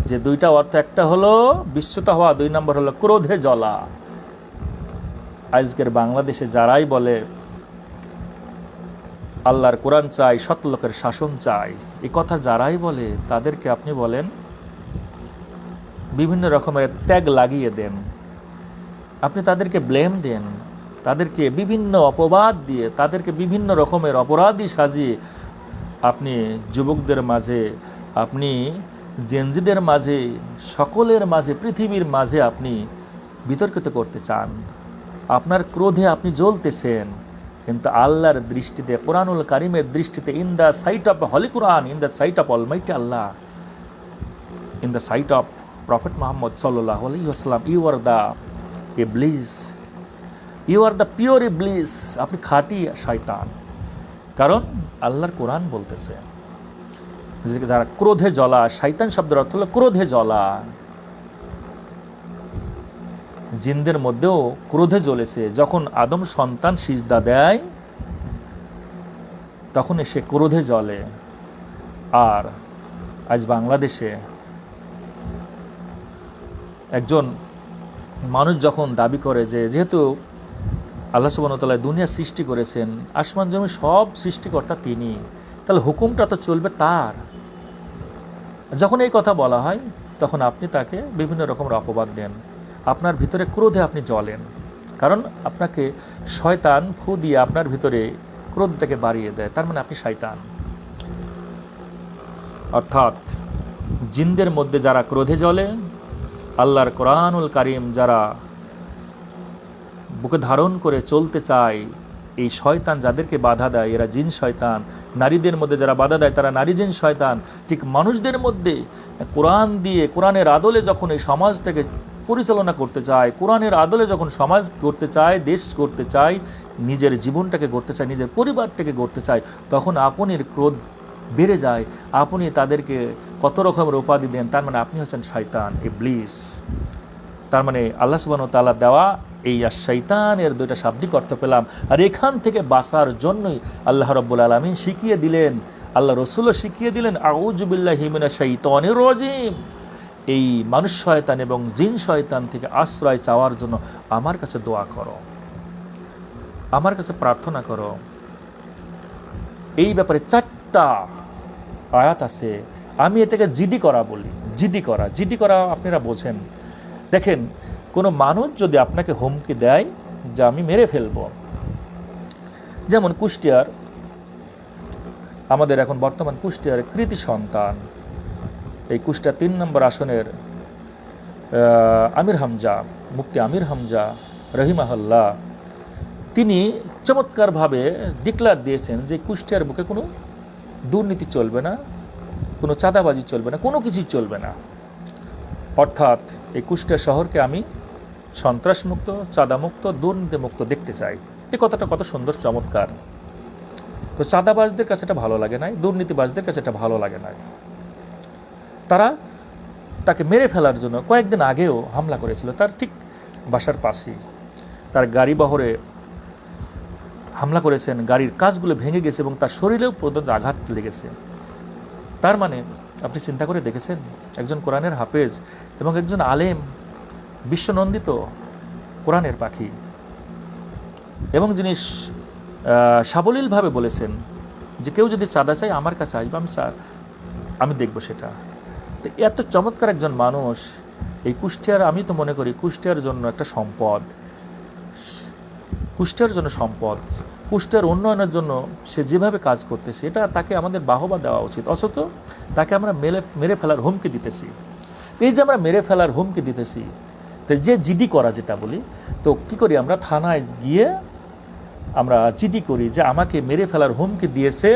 যে 2টা অর্থ, একটা হলো বিচ্যুত হওয়া, 2 নম্বর হলো ক্রোধে জ্বলা। আজকের বাংলাদেশে যারাই বলে আল্লাহর কোরআন চাই, সৎ লোকের শাসন চাই, এই কথা যারাই বলে, তাদেরকে আপনি বলেন বিভিন্ন রকমের ট্যাগ লাগিয়ে দেন, আপনি তাদেরকে ব্লেম দেন, তাদেরকে বিভিন্ন অপবাদ দিয়ে, তাদেরকে বিভিন্ন রকমের অপরাধী সাজিয়ে আপনি যুবকদের মাঝে, আপনি জেনজিদের মাঝে, সকলের মাঝে, পৃথিবীর মাঝে আপনি বিতর্কিত করতে চান। আপনার ক্রোধে আপনি জ্বলতেছেন, কিন্তু আল্লাহর দৃষ্টিতে, কোরআনুল কারীমের দৃষ্টিতে, in the sight of holy Quran, in the sight of almighty Allah, in the sight of prophet Muhammad সাল্লাল্লাহু আলাইহি ওয়াসাল্লাম, you are the Iblis, you are the pure Iblis, আপনি খাঁটি শয়তান। কারণ আল্লাহর কোরআন বলতেছে যে যারা ক্রোধে জ্বলা, শয়তান শব্দের অর্থ হলো ক্রোধে জ্বলা। জিনদের মধ্যেও ক্রোধে জ্বলেছে। যখন আদম সন্তান সিজদা দেয়, তখন সে ক্রোধে জ্বলে। আর আজ বাংলাদেশে একজন মানুষ যখন দাবি করে যে যেহেতু আল্লাহ সুবহানাহু ওয়া তাআলা দুনিয়া সৃষ্টি করেছেন, আসমান জমি সব সৃষ্টিকর্তা তিনি, তাহলে হুকুমটা তো চলবে তার। যখন এই কথা বলা হয়, তখন আপনি তাকে বিভিন্ন রকমের অপবাদ দেন, আপনার ভিতরে ক্রোধে আপনি জ্বলেন। কারণ আপনাকে শয়তান ফু দিয়ে আপনার ভিতরে ক্রোধটাকে বাড়িয়ে দেয়, তার মানে আপনি শয়তান। অর্থাৎ জিনদের মধ্যে যারা ক্রোধে জ্বলে, আল্লাহর কোরআনুল কারীম যারা বুকে ধারণ করে চলতে চায়, এই শয়তান যাদেরকে বাধা দেয়, এরা জিন শয়তান। নারীদের মধ্যে যারা বাধা দেয়, তারা নারী জিন শয়তান। ঠিক মানুষদের মধ্যে কোরআন দিয়ে, কোরআনের আদলে যখন এই সমাজটাকে পরিচালনা করতে চায়, কোরআনের আদলে যখন সমাজ গড়তে চায়, দেশ গড়তে চায়, নিজের জীবনটাকে গড়তে চায়, নিজের পরিবারটাকে গড়তে চায়, তখন আপনের ক্রোধ বেড়ে যায়, আপনি তাদেরকে কত রকমের উপাধি দেন, তার মানে আপনি হচ্ছেন শয়তান, ইবলিস। তার মানে আল্লাহ সুবহানাহু ওয়া তাআলা দেওয়া এই শয়তানের 2টা শাব্দিক অর্থ পেলাম। আর এখান থেকে বাঁচার জন্যই আল্লাহ রাব্বুল আলামিন শিখিয়ে দিলেন, আল্লাহ রসুলও শিখিয়ে দিলেন, আউযু বিল্লাহি মিনাশ শাইতানির রাজিম, এই মানুষ শয়তান এবং জিন শয়তান থেকে আশ্রয় চাওয়ার জন্য আমার কাছে দোয়া করো, আমার কাছে প্রার্থনা করো। এই ব্যাপারে 4টা আয়াত আছে। আমি এটাকে জিডি করা বলি। জিডি করা আপনারা বোঝেন। দেখেন, কোনো মানুষ যদি আপনাকে হুমকি দেয় যে আমি মেরে ফেলব, যেমন কুষ্টিয়ার, আমাদের এখন বর্তমান কুষ্টিয়ার কৃতি সন্তান, এই কুষ্টিয়া 3 নম্বর আসনের আমির হামজা, মুফতি আমির হামজা রহিমাহুল্লাহ, তিনি চমৎকারভাবে ডিক্লার দিয়েছেন যে কুষ্টিয়ার বুকে কোনো দুর্নীতি চলবে না, কোনো চাঁদাবাজি চলবে না, কোনো কিছুই চলবে না। অর্থাৎ এই কুষ্টিয়া শহরকে আমি সন্ত্রাসমুক্ত, চাঁদামুক্ত, দুর্নীতিমুক্ত দেখতে চাই। এই কথাটা কত সুন্দর, চমৎকার। তো চাঁদাবাজদের কাছে এটা ভালো লাগে নাই, দুর্নীতিবাজদের কাছে এটা ভালো লাগে নাই। তারা তাকে মেরে ফেলার জন্য কয়েকদিন আগেও হামলা করেছিল, তার ঠিক বাসার পাশেই। তার গাড়ি বহরে হামলা করেছেন, গাড়ির কাঁচগুলো ভেঙে গেছে এবং তার শরীরেও পর্যন্ত আঘাত লেগেছে। তার মানে আপনি চিন্তা করে দেখেছেন, একজন কোরআনের হাফেজ এবং একজন আলেম, বিশ্বনন্দিত কোরআনের পাখি, এবং যিনি সাবলীলভাবে বলেছেন যে কেউ যদি চাঁদা চাই আমার কাছে আসবে, আমি দেখব সেটা। তো এত চমৎকার একজন মানুষ এই কুষ্টিয়ার, আমি তো মনে করি কুষ্টিয়ার জন্য একটা সম্পদ। কুষ্ঠের জন্য সম্পদ, কুষ্ঠের উন্নয়নের জন্য সে যেভাবে কাজ করতেছে এটা তাকে আমাদের বাহবা দেওয়া উচিত, অথচ তাকে আমরা মেরে ফেলার হুমকি দিতেছি। এই যে আমরা মেরে ফেলার হুমকি দিতেছি, তো যে জিডি করা যেটা বলি, তো কী করি আমরা থানায় গিয়ে আমরা জিডি করি যে আমাকে মেরে ফেলার হুমকি দিয়েছে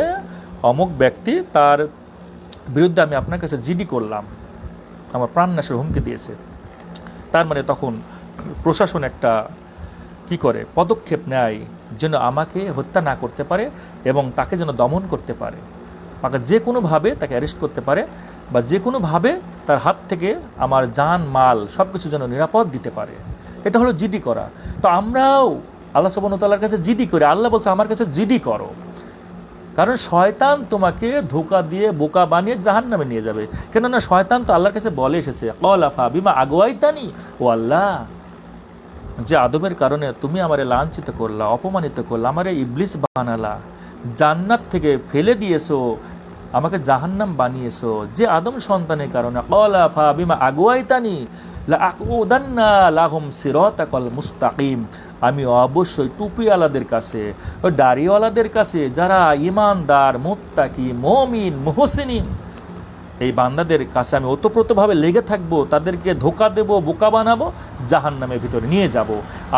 অমুক ব্যক্তি, তার বিরুদ্ধে আমি আপনার কাছে জিডি করলাম, আমার প্রাণনাশের হুমকি দিয়েছে। তার মানে তখন প্রশাসন একটা কি করে পদক্ষেপ নেয় যেন আমাকে হত্যা না করতে পারে এবং তাকে যেন দমন করতে পারে, তাকে যে কোনোভাবে তাকে অ্যারেস্ট করতে পারে বা যে কোনোভাবে তার হাত থেকে আমার জান মাল সব কিছু যেন নিরাপদ দিতে পারে। এটা হলো জিডি করা। তো আমরাও আল্লাহ সুবহানাহু ওয়া তাআলার কাছে জিডি করি। আল্লাহ বলছে আমার কাছে জিডি করো, কারণ শয়তান তোমাকে ধোঁকা দিয়ে বোকা বানিয়ে জাহান্নামে নিয়ে যাবে। কেননা শয়তান তো আল্লাহর কাছে বলে এসেছে, ক্বালা ফাবিমা আগওয়াইতানি, ও আল্লাহ, যে আদমের কারণে তুমি আমারে লাঞ্ছিত করলা, অপমানিত করলা, আমারে ইবলিস বানালা, জান্নাত থেকে ফেলে দিয়েছো, আমাকে জাহান্নাম বানিয়েছো, যে আদম সন্তানের কারণে। ক্বালা ফাবিমা আগওয়াইতানি লাআকুদান্না লাহুম সিরাতাকাল মুস্তাকিম, আমি অবশ্যই টুপিওয়ালাদের কাছে, ওই দাড়িওয়ালাদের কাছে, যারা ইমানদার, মুত্তাকি, মুমিন, মুহসিনিন, এই বান্দাদের কাছে আমি ওতপ্রোতভাবে লেগে থাকবো, তাদেরকে ধোঁকা দেবো, বোকা বানাবো, জাহান্নামের ভিতরে নিয়ে যাব।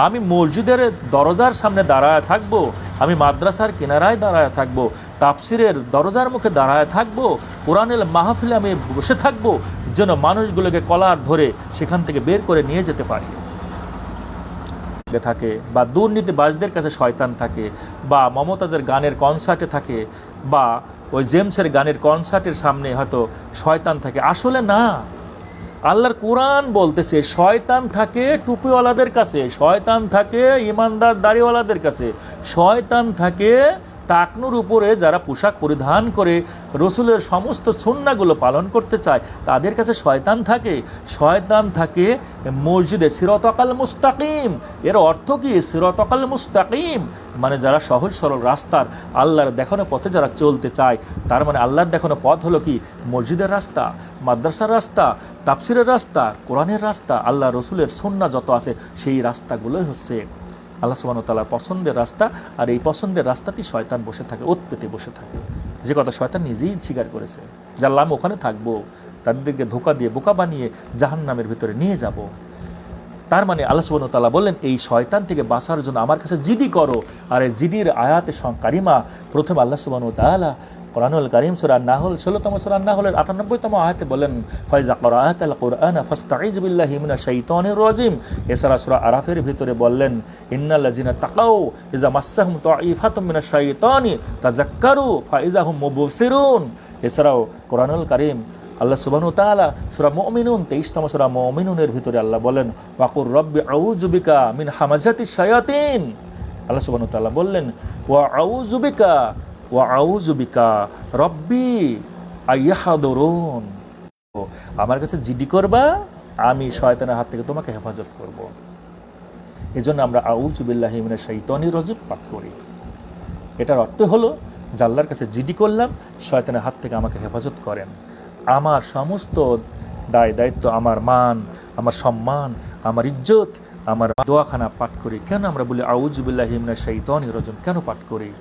আমি মসজিদের দরজার সামনে দাঁড়ায় থাকবো, আমি মাদ্রাসার কিনারায় দাঁড়ায় থাকবো, তাফসিরের দরজার মুখে দাঁড়ায় থাকবো, কোরআনের মাহফিলে আমি বসে থাকবো, যেন মানুষগুলোকে কলার ধরে সেখান থেকে বের করে নিয়ে যেতে পারি থাকে। বা দুর্নীতিবাজদের কাছে শয়তান থাকে, বা মমতাজের গানের কনসার্টে থাকে, বা ওই জেমসের গানের কনসার্টের সামনে হয়তো শয়তান থাকে। আসলে না, আল্লাহর কোরআন বলতেছে শয়তান থাকে টুপিওয়ালাদের কাছে, শয়তান থাকে ইমানদার দাড়িওয়ালাদের কাছে, শয়তান থাকে টাকনুর উপরে যারা পোশাক পরিধান করে রসুলের সমস্ত সুন্নাহগুলো পালন করতে চায় তাদের কাছে শয়তান থাকে। শয়তান থাকে মসজিদে সিরাতাল মুস্তাকিম। এর অর্থ কি? সিরাতাল মুস্তাকিম মানে যারা সহজ সরল রাস্তার আল্লাহর দেখানো পথে যারা চলতে চায়, তার মানে আল্লাহর দেখানো পথ হলো কি? মসজিদের রাস্তা, মাদ্রাসার রাস্তা, তাফসিরের রাস্তা, কোরআনের রাস্তা, আল্লাহ রসুলের সুন্নাহ যত আছে সেই রাস্তাগুলোই হচ্ছে আল্লাহ সুবহানাহু ওয়া তাআলার পছন্দের রাস্তা। আর এই পছন্দের রাস্তাতেই শয়তান বসে থাকে, ওত পেতে বসে থাকে, যে কথা শয়তান নিজেই স্বীকার করেছে যে আল্লাহ আমি ওখানে থাকবো, তাদেরকে ধোঁকা দিয়ে বোকা বানিয়ে জাহান্নামের ভিতরে নিয়ে যাব। তার মানে আল্লাহ সুবহানাহু ওয়া তাআলা বললেন এই শয়তান থেকে বাঁচার জন্য আমার কাছে জিডি করো। আর এই জিডির আয়াতে কারিমা প্রথমে আল্লাহ সুবহানাহু ওয়া তাআলা কোরআনুল কারীম সূরা নাহল ১৬তম সূরা নাহলের ৯৮তম আয়াতে বলেন ফাইজা ক্বরাআতাল কুরআনা ফাস্তাঈজ বিল্লাহি মিনাশ শাইতানির রাজিম। এছাড়া সূরা আরাফের ভিতরে বললেন ইন্নাল্লাযিনা তাকাউ ইযা মাসসাহুম তাঈফাতুম মিনাশ শাইতানি তাযাক্কারু ফাইযা হুম মুবসিরুন। এছাড়াও কোরআনুল কারীম আল্লাহ সুবহানাহু ওয়া তাআলা সূরা মুমিনুন ২৩তম সূরা মুমিনুনের ভিতরে আল্লাহ বলেন ওয়াকুর রব্বি আউযু বিকা মিন হামাজাতিশ শায়াতিন। আল্লাহ সুবহানাহু ওয়া তাআলা বললেন ওয়া আউযু বিকা ওয়া আউযু বিকা রব্বি আইয়াহদুরুন, আমার কাছে জিডি করবা, আমি শয়তানের হাত থেকে তোমাকে হেফাজত করব। এজন্য আমরা আউযু বিল্লাহি মিনাশ শাইতানির রাজিম পাঠ করি। এটার অর্থ হলো যে আল্লাহর কাছে জিডি করলাম, শয়তানের হাত থেকে আমাকে হেফাজত করেন। আমার সমস্ত দায় দায়িত্ব, আমার মান, আমার সম্মান, আমার ইজ্জত, আমার দোয়াখানা পাঠ করি। কেন আমরা বলি আউযু বিল্লাহি মিনাশ শাইতানির রাজিম কেন পাঠ করি?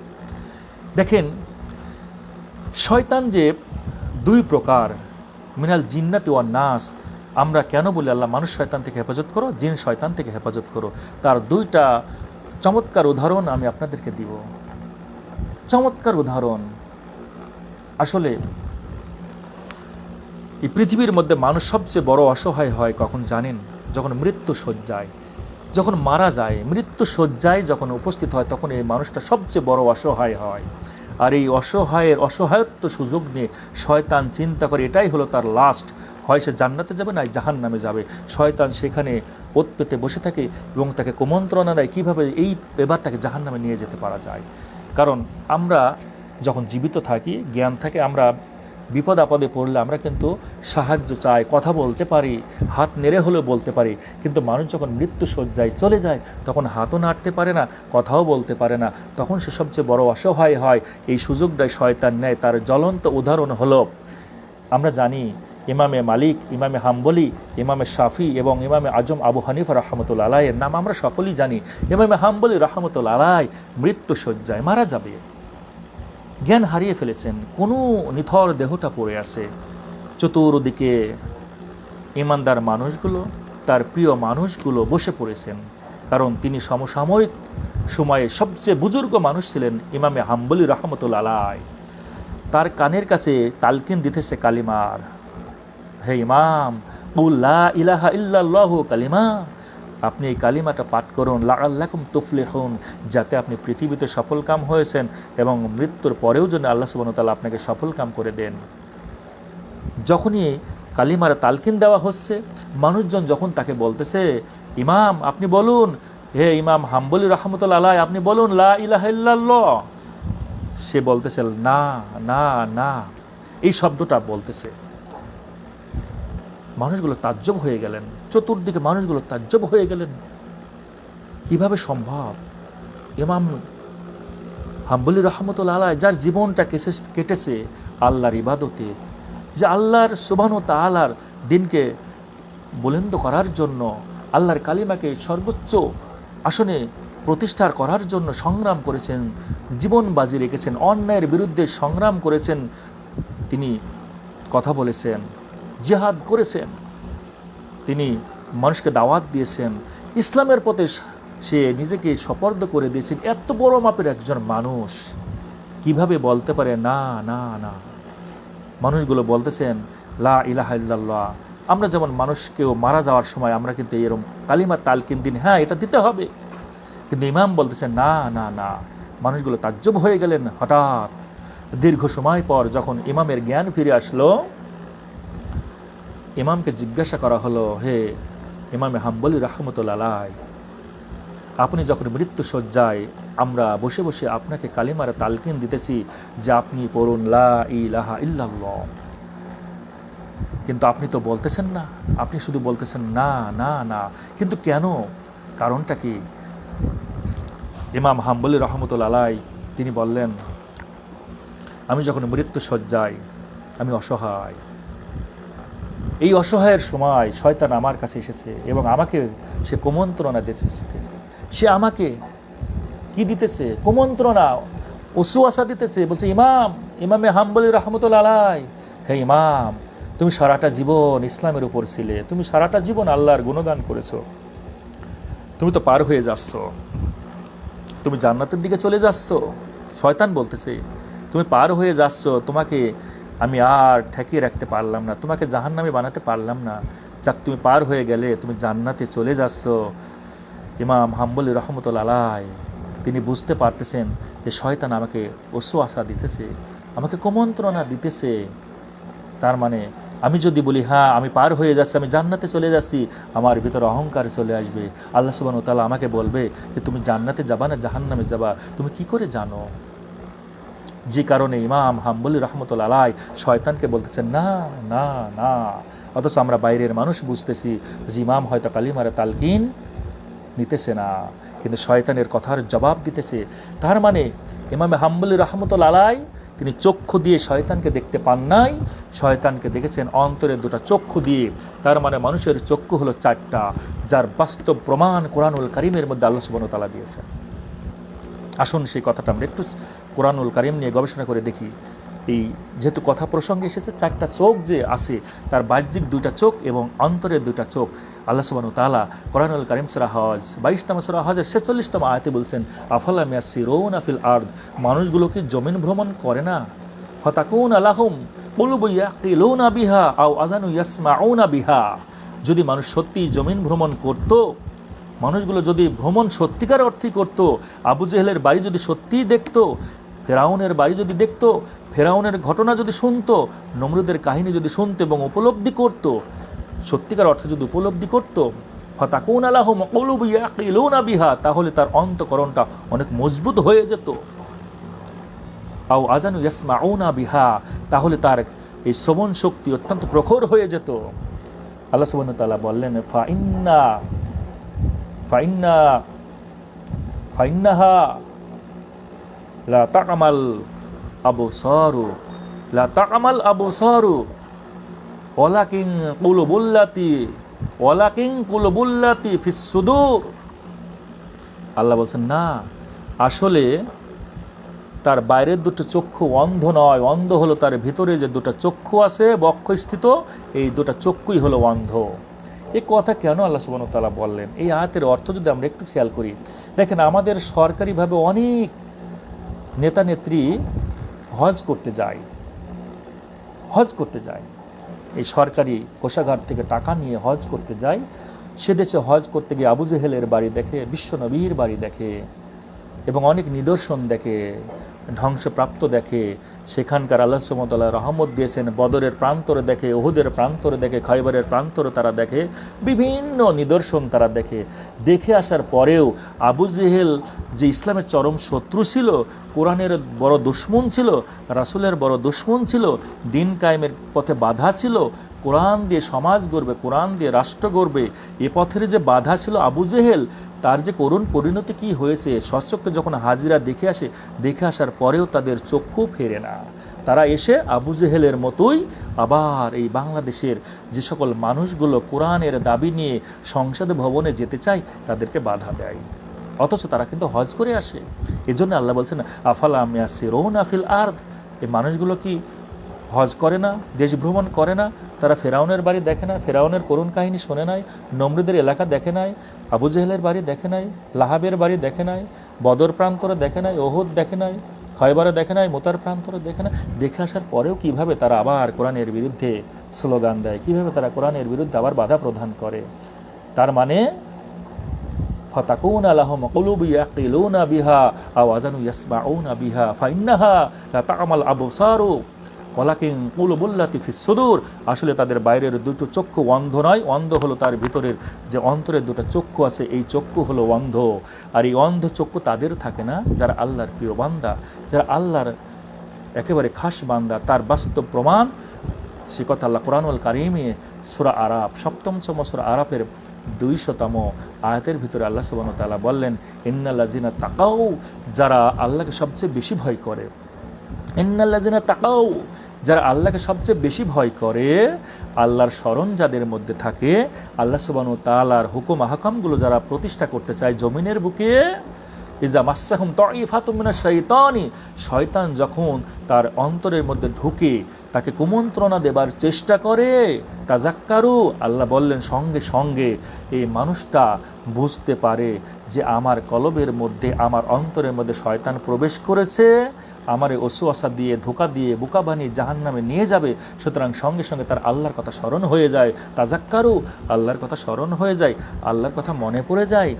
দেখেন, শয়তান যে দুই প্রকার, মিনাল জিন্নাতি ওয়ান নাস। আমরা কেন বলি আল্লাহ মানুষ শয়তান থেকে হেফাজত করো, জিন শয়তান থেকে হেফাজত করো, তার দুইটা চমৎকার উদাহরণ আমি আপনাদেরকে দিব। চমৎকার উদাহরণ। আসলে এই পৃথিবীর মধ্যে মানুষ সবচেয়ে বড় অসহায় হয় কখন জানেন? যখন মৃত্যু শয্যায়, যখন মারা যায়, মৃত্যু শয্যায় যখন উপস্থিত হয় তখন এই মানুষটা সবচেয়ে বড় অসহায় হয়। আর এই অসহায়ত্ব সুযোগ নিয়ে শয়তান চিন্তা করে এটাই হলো তার লাস্ট, হয় সে জান্নাতে যাবে না জাহান্নামে যাবে। শয়তান সেখানে ওত পেতে বসে থাকে এবং তাকে কুমন্ত্রণা দেয় কীভাবে এবার তাকে জাহান্নামে নিয়ে যেতে পারা যায়। কারণ আমরা যখন জীবিত থাকি, জ্ঞান থাকে, আমরা বিপদ আপদে পড়লে আমরা কিন্তু সাহায্য চাই, কথা বলতে পারি, হাত নেড়ে হলেও বলতে পারি। কিন্তু মানুষ যখন মৃত্যু শয্যায় চলে যায় তখন হাতও নাড়তে পারে না, কথাও বলতে পারে না, তখন সে সবচেয়ে বড় অসহায় হয়। এই সুযোগটাই শয়তান নেয়। তার জ্বলন্ত উদাহরণ হলো, আমরা জানি ইমামে মালিক, ইমামে হাম্বলি, ইমামে শাফি এবং ইমামে আজম আবু হানিফা রাহমাতুল্লাহ আলাইহির নাম আমরা সকলেই জানি। ইমামে হাম্বলি রাহমাতুল্লাহ আলাইহি মৃত্যুশয্যায় মারা যাবে, জ্ঞান হারিয়ে ফেলেছেন, কোনো নিথর দেহটা পড়ে আছে। চতুর্দিকে ইমানদার মানুষগুলো, তার প্রিয় মানুষগুলো বসে পড়েছেন, কারণ তিনি সমসাময়িক সময়ে সবচেয়ে বুজুর্গ মানুষ ছিলেন ইমামে হাম্বলি রাহমাতুল্লাহ আলাইহি। তার কানের কাছে তালকিন দিতেছে কালিমার, হে ইমাম, কুল লা ইলাহা ইল্লাল্লাহু কালিমা, আপনি এই কালিমাটা পাঠ করুন, লাআল্লাকুম তুফলিহুন, যাতে আপনি পৃথিবীতে সফলকাম হয়েছেন এবং মৃত্যুর পরেও যেন আল্লাহ সুবহানাহু ওয়া তাআলা আপনাকে সফলকাম করে দেন। যখনই কালিমার তালকিন দেওয়া হচ্ছে, মানুষজন যখন তাকে বলতেছে, ইমাম আপনি বলুন, হে ইমাম হাম্বলি রাহমাতুল্লাহ আলাইহি আপনি বলুন লা ইলাহা ইল্লাল্লাহ, সে বলতেছে না না না, এই শব্দটা বলতেছে। মানুষগুলো তাজ্জব হয়ে গেলেন, চতুর্দিকে মানুষগুলো তাজ্জব হয়ে গেলেন, কিভাবে সম্ভব? ইমাম হাম্বলি রাহমাতুল্লাহ আলাইহি যার জীবনটা কেটেছে আল্লাহর ইবাদতে, যে আল্লাহর সুবহানাহু ওয়া তাআলার দিনকে বুলন্দ করার জন্য, আল্লাহর কালিমাকে সর্বোচ্চ আসনে প্রতিষ্ঠার করার জন্য সংগ্রাম করেছেন, জীবন বাজি রেখেছেন, অন্যায়ের বিরুদ্ধে সংগ্রাম করেছেন, তিনি কথা বলেছেন, জিহাদ করেছেন, তিনি মানুষকে দাওয়াত দিয়েছেন, ইসলামের পথে সে নিজেকে সপর্দ করে দিয়েছেন। এত বড় মাপের একজন মানুষ কিভাবে বলতে পারে না না না? মানুষগুলো বলতেছেন লা ইলাহা ইল্লাল্লাহ। আমরা যেমন মানুষকেও মারা যাওয়ার সময় আমরা কিন্তু এরকম কালিমা তালকিন দিন, হ্যাঁ এটা দিতে হবে, কিন্তু ইমাম বলতেছেন না না না। মানুষগুলো তাজ্জব হয়ে গেলেন। হঠাৎ দীর্ঘ সময় পর যখন ইমামের জ্ঞান ফিরে আসলো, ইমামকে জিজ্ঞাসা করা হলো, হে ইমামে হাম্বলি রাহমাতুল্লাহ আলাইহি, আপনি যখন মৃত্যুশয্যায়, আমরা বসে বসে আপনাকে কালিমার তালকিন দিতেছি যে আপনি পড়ুন লা ইলাহা ইল্লাল্লাহ, কিন্তু আপনি তো বলতেছেন না, আপনি শুধু বলতেছেন না না না, কিন্তু কেন? কারণটা কি? ইমাম হাম্বলি রাহমাতুল্লাহ আলাইহি তিনি বললেন, আমি যখন মৃত্যুশয্যায়, আমি অসহায়, এই অসহায়ের সময় শয়তান আমার কাছে এসেছে এবং আমাকে সে কুমন্ত্রণা দিতেছে। সে আমাকে কি দিতেছে? কুমন্ত্রণা, ওসওয়াসা দিতেছে। বলছে, ইমামে হাম্বলি রাহমাতুল্লাহ আলাইহি, হে ইমাম, তুমি সারাটা জীবন ইসলামের উপর ছিলে, তুমি সারাটা জীবন আল্লাহর গুণগান করেছো, তুমি তো পার হয়ে যাচ্ছ, তুমি জান্নাতের দিকে চলে যাচ্ছ। শয়তান বলতেছে তুমি পার হয়ে যাচ্ছ, তোমাকে আমি আর ঠেকিয়ে রাখতে পারলাম না, তোমাকে জাহান্নামী বানাতে পারলাম না, যাক তুমি পার হয়ে গেলে, তুমি জান্নাতে চলে যাচ্ছ। ইমাম হাম্বলি রাহমাতুল্লাহ আলাইহি তিনি বুঝতে পারতেছেন যে শয়তান আমাকে ওসওয়াসা দিতেছে, আমাকে কুমন্ত্রণা দিতেছে। তার মানে আমি যদি বলি হ্যাঁ আমি পার হয়ে যাচ্ছি, আমি জান্নাতে চলে যাচ্ছি, আমার ভিতরে অহংকার চলে আসবে। আল্লাহ সুবহানাহু ওয়া তাআলা আমাকে বলবে যে তুমি জান্নাতে যাবা না জাহান্নামে যাবা, তুমি কি করে জানো? যে কারণে ইমাম হাম্বলি রাহমাতুল্লাহ আলাইহি শয়তানকে বলতেছেন না না না। অথচ আমরা বাইরের মানুষ বুঝতেছি যে ইমাম হয়তো কালিমার তালকিন নিতেছে না, কিন্তু শয়তানের কথার জবাব দিতেছে। তার মানে ইমামে হাম্বলি রাহমাতুল্লাহ আলাইহি তিনি চক্ষু দিয়ে শয়তানকে দেখতে পান নাই, শয়তানকে দেখেছেন অন্তরের দুটা চক্ষু দিয়ে। তার মানে মানুষের চক্ষু হলো চারটা, যার বাস্তব প্রমাণ কোরআনুল কারীমের মধ্যে আল্লাহ সুবহানাহু ওয়া তাআলা দিয়েছেন। আসুন সেই কথাটা আমরা একটু কোরআনুল কারীম নিয়ে গবেষণা করে দেখি। এই যেহেতু কথা প্রসঙ্গে এসেছে, চারটা চোখ যে আছে, তার বাহ্যিক দুইটা চোখ এবং অন্তরের দুইটা চোখ আল্লাহ সুবহানাহু ওয়া তাআলা কোরআনুল কারীম সূরা হজ 22তম সূরা হজের 46তম আয়াতে বলছেন, আফালাম ইয়াসিরুনা ফিল আরদ, মানুষগুলো কি জমিন ভ্রমণ করে না? ফাতাকুনা লাহুম কুলুবুন ইয়াকিলুনা বিহা আও আযানু ইয়াসমাউনা বিহা, যদি মানুষ সত্যি জমিন ভ্রমণ করত, মানুষগুলো যদি ভ্রমণ সত্যিকার অর্থে করত, আবু জেহেলের বাড়ি যদি সত্যিই দেখত, ফেরাউনের বাড়ি যদি দেখত, ফেরাউনের ঘটনা যদি শুনতো, নমরুদের কাহিনী যদি শুনতো এবং উপলব্ধি করত, সত্যিকার অর্থে যদি উপলব্ধি করত, ফাতাকুনা লাহুম কুলুবুন ইয়াকিলুনা বিহা, তাহলে তার অন্তঃকরণটা অনেক মজবুত হয়ে যেত। আও আযানু ইয়াসমাউনা বিহা, তাহলে তার এই শ্রবণ শক্তি অত্যন্ত প্রখর হয়ে যেত। আল্লাহ সুবহানাহু ওয়া তাআলা বললেন, ফাইন্নাহা লা তা'মাল আবসারু ওয়ালাকিন কুলুবুল্লাতি ওয়ালাকিন কুলুবুল্লাতি ফিস সুদূর। আল্লাহ বলছেন না, আসলে তার বাইরের দুটো চক্ষু অন্ধ নয়, অন্ধ হলো তার ভিতরে যে দুটো চক্ষু আছে বক্ষস্থিত, এই দুটো চক্ষুই হলো অন্ধ। এই কথা কেন আল্লাহ সুবহানাহু ওয়া তাআলা বললেন? এই আয়াতের অর্থ যদি আমরা একটু খেয়াল করি, দেখেন আমাদের সরকারিভাবে অনেক নেতা নেত্রী হজ করতে যায়, এই সরকারি কোষাগার থেকে টাকা নিয়ে হজ করতে যায়। সে দেশে হজ করতে গিয়ে আবু জেহেলের বাড়ি দেখে, বিশ্বনবীর বাড়ি দেখে এবং অনেক নিদর্শন দেখে, ধ্বংসপ্রাপ্ত দেখে। সেখানকার আল্লাহ সুবহানাহু ওয়া তাআলা রহমত দিয়েছেন, বদরের প্রান্তরে দেখে, উহুদের প্রান্তরে দেখে, খয়বরের প্রান্তরে তারা দেখে, বিভিন্ন নিদর্শন তারা দেখে আসার পরেও আবু জেহেল যে ইসলামের চরম শত্রু ছিল, কোরআনের বড় দুশমন ছিল, রাসূলের বড় দুশমন ছিল, দিন কায়েমের পথে বাধা ছিল, কোরআন দিয়ে সমাজ গড়বে, কোরআন দিয়ে রাষ্ট্র গড়বে, এ পথের যে বাধা ছিল আবু জেহেল, তার যে করুণ পরিণতি কি হয়েছে স্বচক্ষে যখন হাজিরা দেখে আসার পরেও তাদের চক্ষু ফেরে না। তারা এসে আবু জেহেলের মতোই আবার এই বাংলাদেশের যে সকল মানুষগুলো কোরআনের দাবি নিয়ে সংসদ ভবনে যেতে চায় তাদেরকে বাধা দেয়, অথচ তারা কিন্তু হজ করে আসে। এজন্য আল্লাহ বলছেন আফালাম ইয়াসিরুনা ফিল আরদ, এই মানুষগুলো কি হজ করে না, দেশ ভ্রমণ করে না? তারা ফেরাউনের বাড়ি দেখে না, ফেরাউনের করুণ কাহিনী শোনে নাই, নমরুদের এলাকা দেখে নাই, আবু জেহেলের বাড়ি দেখে নাই, লাহাবের বাড়ি দেখে নাই, বদর প্রান্তরে দেখে নাই, ওহুদ দেখে নাই, খয়বরে দেখে নাই, মুতার প্রান্তরে দেখে না? দেখে আসার পরেও কিভাবে তারা আবার কোরআনের বিরুদ্ধে স্লোগান দেয়, কিভাবে তারা কোরআনের বিরুদ্ধে আবার বাধা প্রদান করে? তার মানে ফাতাকুনা লাহুম কুলুবুন ইয়াকিলুনা বিহা আও আযানু ইয়াসমাউনা বিহা ফাইন্নাহা লা তা'মাল আবসারু ওয়ালাকিন কুলুবুল্লাতি ফিস সুদূর। আসলে তাদের বাইরের দুটো চক্ষু অন্ধ নয়, অন্ধ হলো তার ভিতরের যে অন্তরের দুটো চক্ষু আছে, এই চক্ষু হলো অন্ধ। আর এই অন্ধ চক্ষু তাদের থাকে না যারা আল্লাহর প্রিয় বান্দা, যারা আল্লাহর একেবারে খাস বান্দা। তার বাস্তব প্রমাণ সে কথা আল্লাহ কুরআনুল কারীমে সূরা আরাফ ৭ম সূরা আরাফের ২০০তম আয়াতের ভিতরে আল্লাহ সুবহানাহু ওয়া তাআলা বললেন ইন্নাল্লাযিনা তাকাউ, যারা আল্লাহকে সবচেয়ে বেশি ভয় করে, ইন্নাল্লাযিনা তাকাউ, যারা আল্লাহকে সবচেয়ে বেশি ভয় করে, আল্লাহর স্মরণ যাদের মধ্যে থাকে, আল্লাহ সুবহানাহু ওয়া তাআলার হুকুম আহকামগুলো যারা প্রতিষ্ঠা করতে চায় জমিনের বুকে, ইজা মাসসাহুম তাইফাতুম মিনাশ শাইতানি, শয়তান যখন তার অন্তরের মধ্যে ঢুকে তাকে কুমন্ত্রণা দেবার চেষ্টা করে, তাজাক্কারু, আল্লাহ বললেন সঙ্গে সঙ্গে এই মানুষটা বুঝতে পারে যে আমার কলবের মধ্যে, আমার অন্তরের মধ্যে শয়তান প্রবেশ করেছে, আমারে ওসওয়াসা দিয়ে, ধোঁকা দিয়ে, বোকা বানিয়ে জাহান্নামে নিয়ে যাবে। সুতরাং সঙ্গে সঙ্গে তার আল্লাহর কথা স্মরণ হয়ে যায়, তাজাক্কারু, আল্লাহর কথা স্মরণ হয়ে যায়, আল্লাহর কথা মনে পড়ে যায়।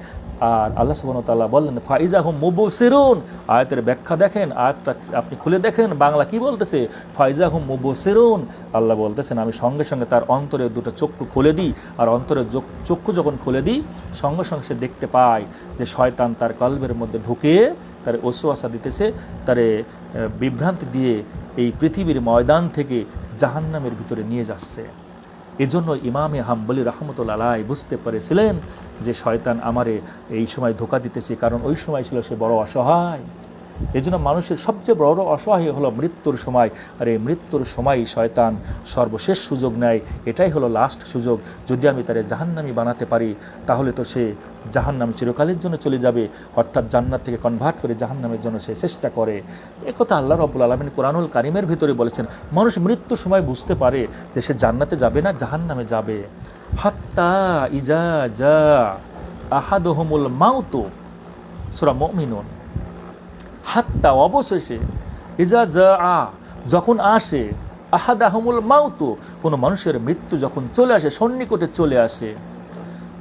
আর আল্লাহ সুবহানাহু ওয়া তাআলা বললেন ফাইজাহুম মুবসিরুন, আয়াতের ব্যাখ্যা দেখেন, আয়াতটা আপনি খুলে দেখেন বাংলা কি বলতেছে, ফাইজাহুম মুবসিরুন, আল্লাহ বলতেছেন আমি সঙ্গে সঙ্গে তার অন্তরের দুটো চক্ষু খুলে দিই। আর অন্তরের চক্ষু যখন খুলে দিই, সঙ্গে সঙ্গে সে দেখতে পায় যে শয়তান তার কলবের মধ্যে ঢুকে তার ওসওয়াসা দিতেছে, তারে বিভ্রান্তি দিয়ে এই পৃথিবীর ময়দান থেকে জাহান্নামের ভিতরে নিয়ে যাচ্ছে। এজন্য ইমামে হাম্বলি রাহমাতুল্লাহ আলাইহি বুঝতে পেরেছিলেন যে শয়তান আমারে এই সময় ধোঁকা দিতেছে, কারণ ওই সময় ছিল সে বড় অসহায়। এজন্য মানুষের সবচেয়ে বড় অসহায় হলো মৃত্যুর সময়, আর এই মৃত্যুর সময় শয়তান সর্বশেষ সুযোগ নেয়, এটাই হলো লাস্ট সুযোগ। যদি আমি তারে জাহান্নামী বানাতে পারি তাহলে তো সে জাহান্নাম চিরকালের জন্য চলে যাবে, অর্থাৎ জান্নাত থেকে কনভার্ট করে জাহান্নামের জন্য সে চেষ্টা করে। একথা আল্লাহ রাব্বুল আলামিন কুরআনুল কারীমের ভিতরে বলেছেন। মানুষ মৃত্যুর সময় বুঝতে পারে যে সে জান্নাতে যাবে না জাহান্নামে যাবে। হাত্তা ইজা জা আহাদুহুমুল মাউতু, সূরা মুমিনুন। হাত্তা, অবশেষে, ইজা জা, যখন আসে, আহাদাহুমুল মাউতু, কোনো মানুষের মৃত্যু যখন চলে আসে, সন্নিকটে চলে আসে,